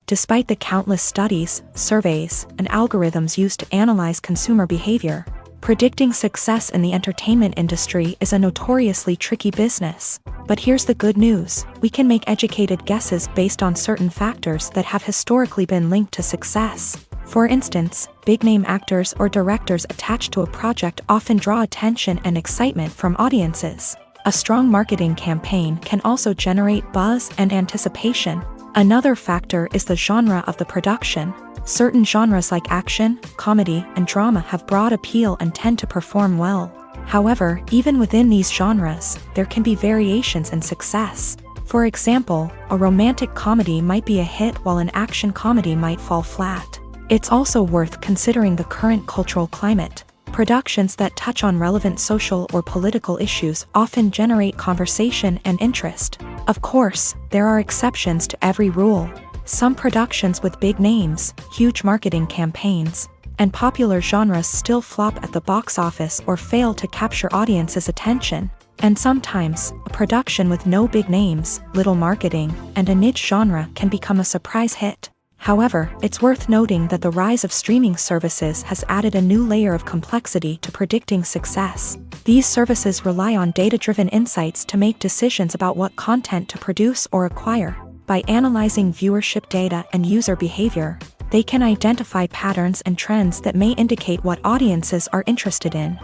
Despite the countless studies, surveys, and algorithms used to analyze consumer behavior, predicting success in the entertainment industry is a notoriously tricky business. But here's the good news: we can make educated guesses based on certain factors that have historically been linked to success. For instance, big-name actors or directors attached to a project often draw attention and excitement from audiences. A strong marketing campaign can also generate buzz and anticipation. Another factor is the genre of the production. Certain genres like action, comedy, and drama have broad appeal and tend to perform well. However, even within these genres, there can be variations in success. For example, a romantic comedy might be a hit while an action comedy might fall flat. It's also worth considering the current cultural climate. Productions that touch on relevant social or political issues often generate conversation and interest. Of course, there are exceptions to every rule. Some productions with big names, huge marketing campaigns, and popular genres still flop at the box office or fail to capture audiences' attention. And sometimes, a production with no big names, little marketing, and a niche genre can become a surprise hit. However, it's worth noting that the rise of streaming services has added a new layer of complexity to predicting success. These services rely on data-driven insights to make decisions about what content to produce or acquire. By analyzing viewership data and user behavior, they can identify patterns and trends that may indicate what audiences are interested in.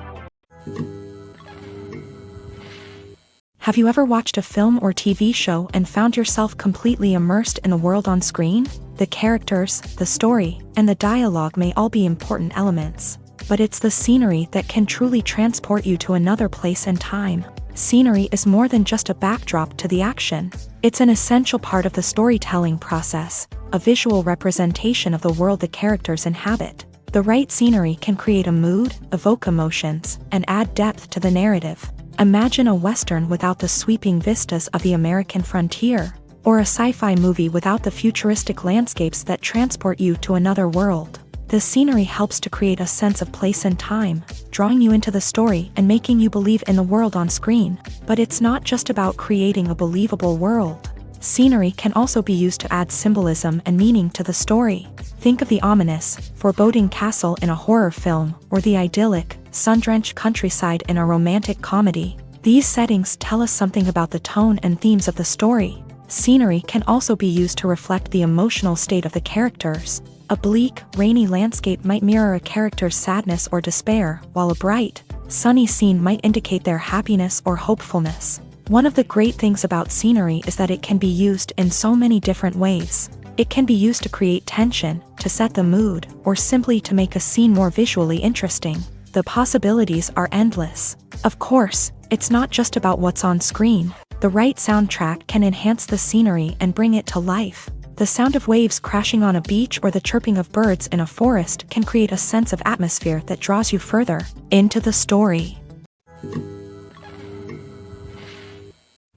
Have you ever watched a film or TV show and found yourself completely immersed in the world on screen? The characters, the story, and the dialogue may all be important elements, but it's the scenery that can truly transport you to another place and time. Scenery is more than just a backdrop to the action. It's an essential part of the storytelling process, a visual representation of the world the characters inhabit. The right scenery can create a mood, evoke emotions, and add depth to the narrative. Imagine a Western without the sweeping vistas of the American frontier, or a sci-fi movie without the futuristic landscapes that transport you to another world. The scenery helps to create a sense of place and time, drawing you into the story and making you believe in the world on screen. But it's not just about creating a believable world. Scenery can also be used to add symbolism and meaning to the story. Think of the ominous, foreboding castle in a horror film, or the idyllic, sun-drenched countryside in a romantic comedy. These settings tell us something about the tone and themes of the story. Scenery can also be used to reflect the emotional state of the characters. A bleak, rainy landscape might mirror a character's sadness or despair, while a bright, sunny scene might indicate their happiness or hopefulness. One of the great things about scenery is that it can be used in so many different ways. It can be used to create tension, to set the mood, or simply to make a scene more visually interesting. The possibilities are endless. Of course, it's not just about what's on screen. The right soundtrack can enhance the scenery and bring it to life. The sound of waves crashing on a beach or the chirping of birds in a forest can create a sense of atmosphere that draws you further into the story.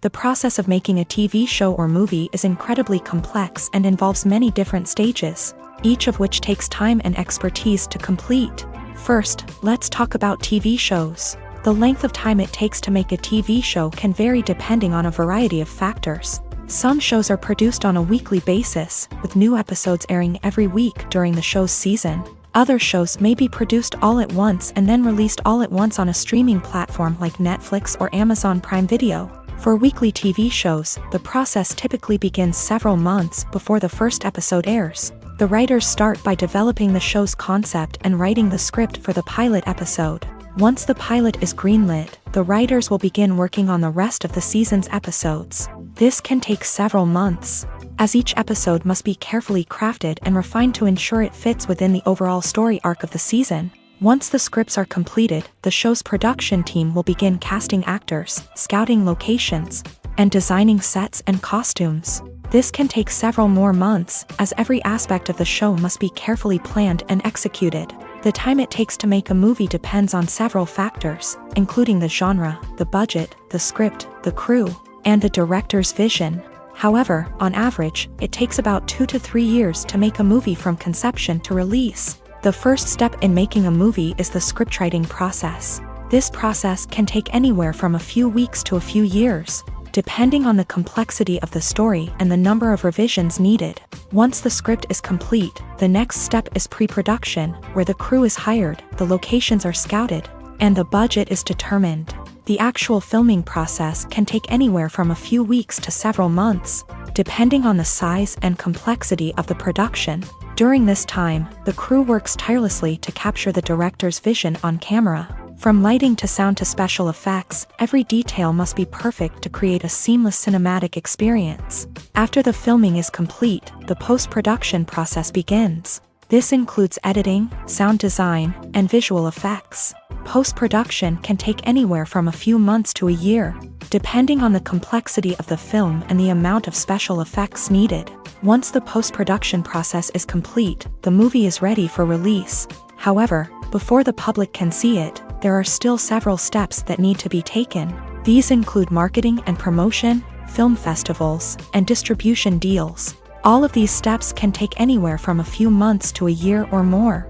The process of making a TV show or movie is incredibly complex and involves many different stages, each of which takes time and expertise to complete. First, let's talk about TV shows. The length of time it takes to make a TV show can vary depending on a variety of factors. Some shows are produced on a weekly basis, with new episodes airing every week during the show's season. Other shows may be produced all at once and then released all at once on a streaming platform like Netflix or Amazon Prime Video. For weekly TV shows, the process typically begins several months before the first episode airs. The writers start by developing the show's concept and writing the script for the pilot episode. Once the pilot is greenlit, the writers will begin working on the rest of the season's episodes. This can take several months, as each episode must be carefully crafted and refined to ensure it fits within the overall story arc of the season. Once the scripts are completed, the show's production team will begin casting actors, scouting locations, and designing sets and costumes. This can take several more months, as every aspect of the show must be carefully planned and executed. The time it takes to make a movie depends on several factors, including the genre, the budget, the script, the crew, and the director's vision. However, on average, it takes about 2 to 3 years to make a movie from conception to release. The first step in making a movie is the scriptwriting process. This process can take anywhere from a few weeks to a few years, depending on the complexity of the story and the number of revisions needed. Once the script is complete, the next step is pre-production, where the crew is hired, the locations are scouted, and the budget is determined. The actual filming process can take anywhere from a few weeks to several months, depending on the size and complexity of the production. During this time, the crew works tirelessly to capture the director's vision on camera. From lighting to sound to special effects, every detail must be perfect to create a seamless cinematic experience. After the filming is complete, the post-production process begins. This includes editing, sound design, and visual effects. Post-production can take anywhere from a few months to a year, depending on the complexity of the film and the amount of special effects needed. Once the post-production process is complete, the movie is ready for release. However, before the public can see it, there are still several steps that need to be taken. These include marketing and promotion, film festivals, and distribution deals. All of these steps can take anywhere from a few months to a year or more.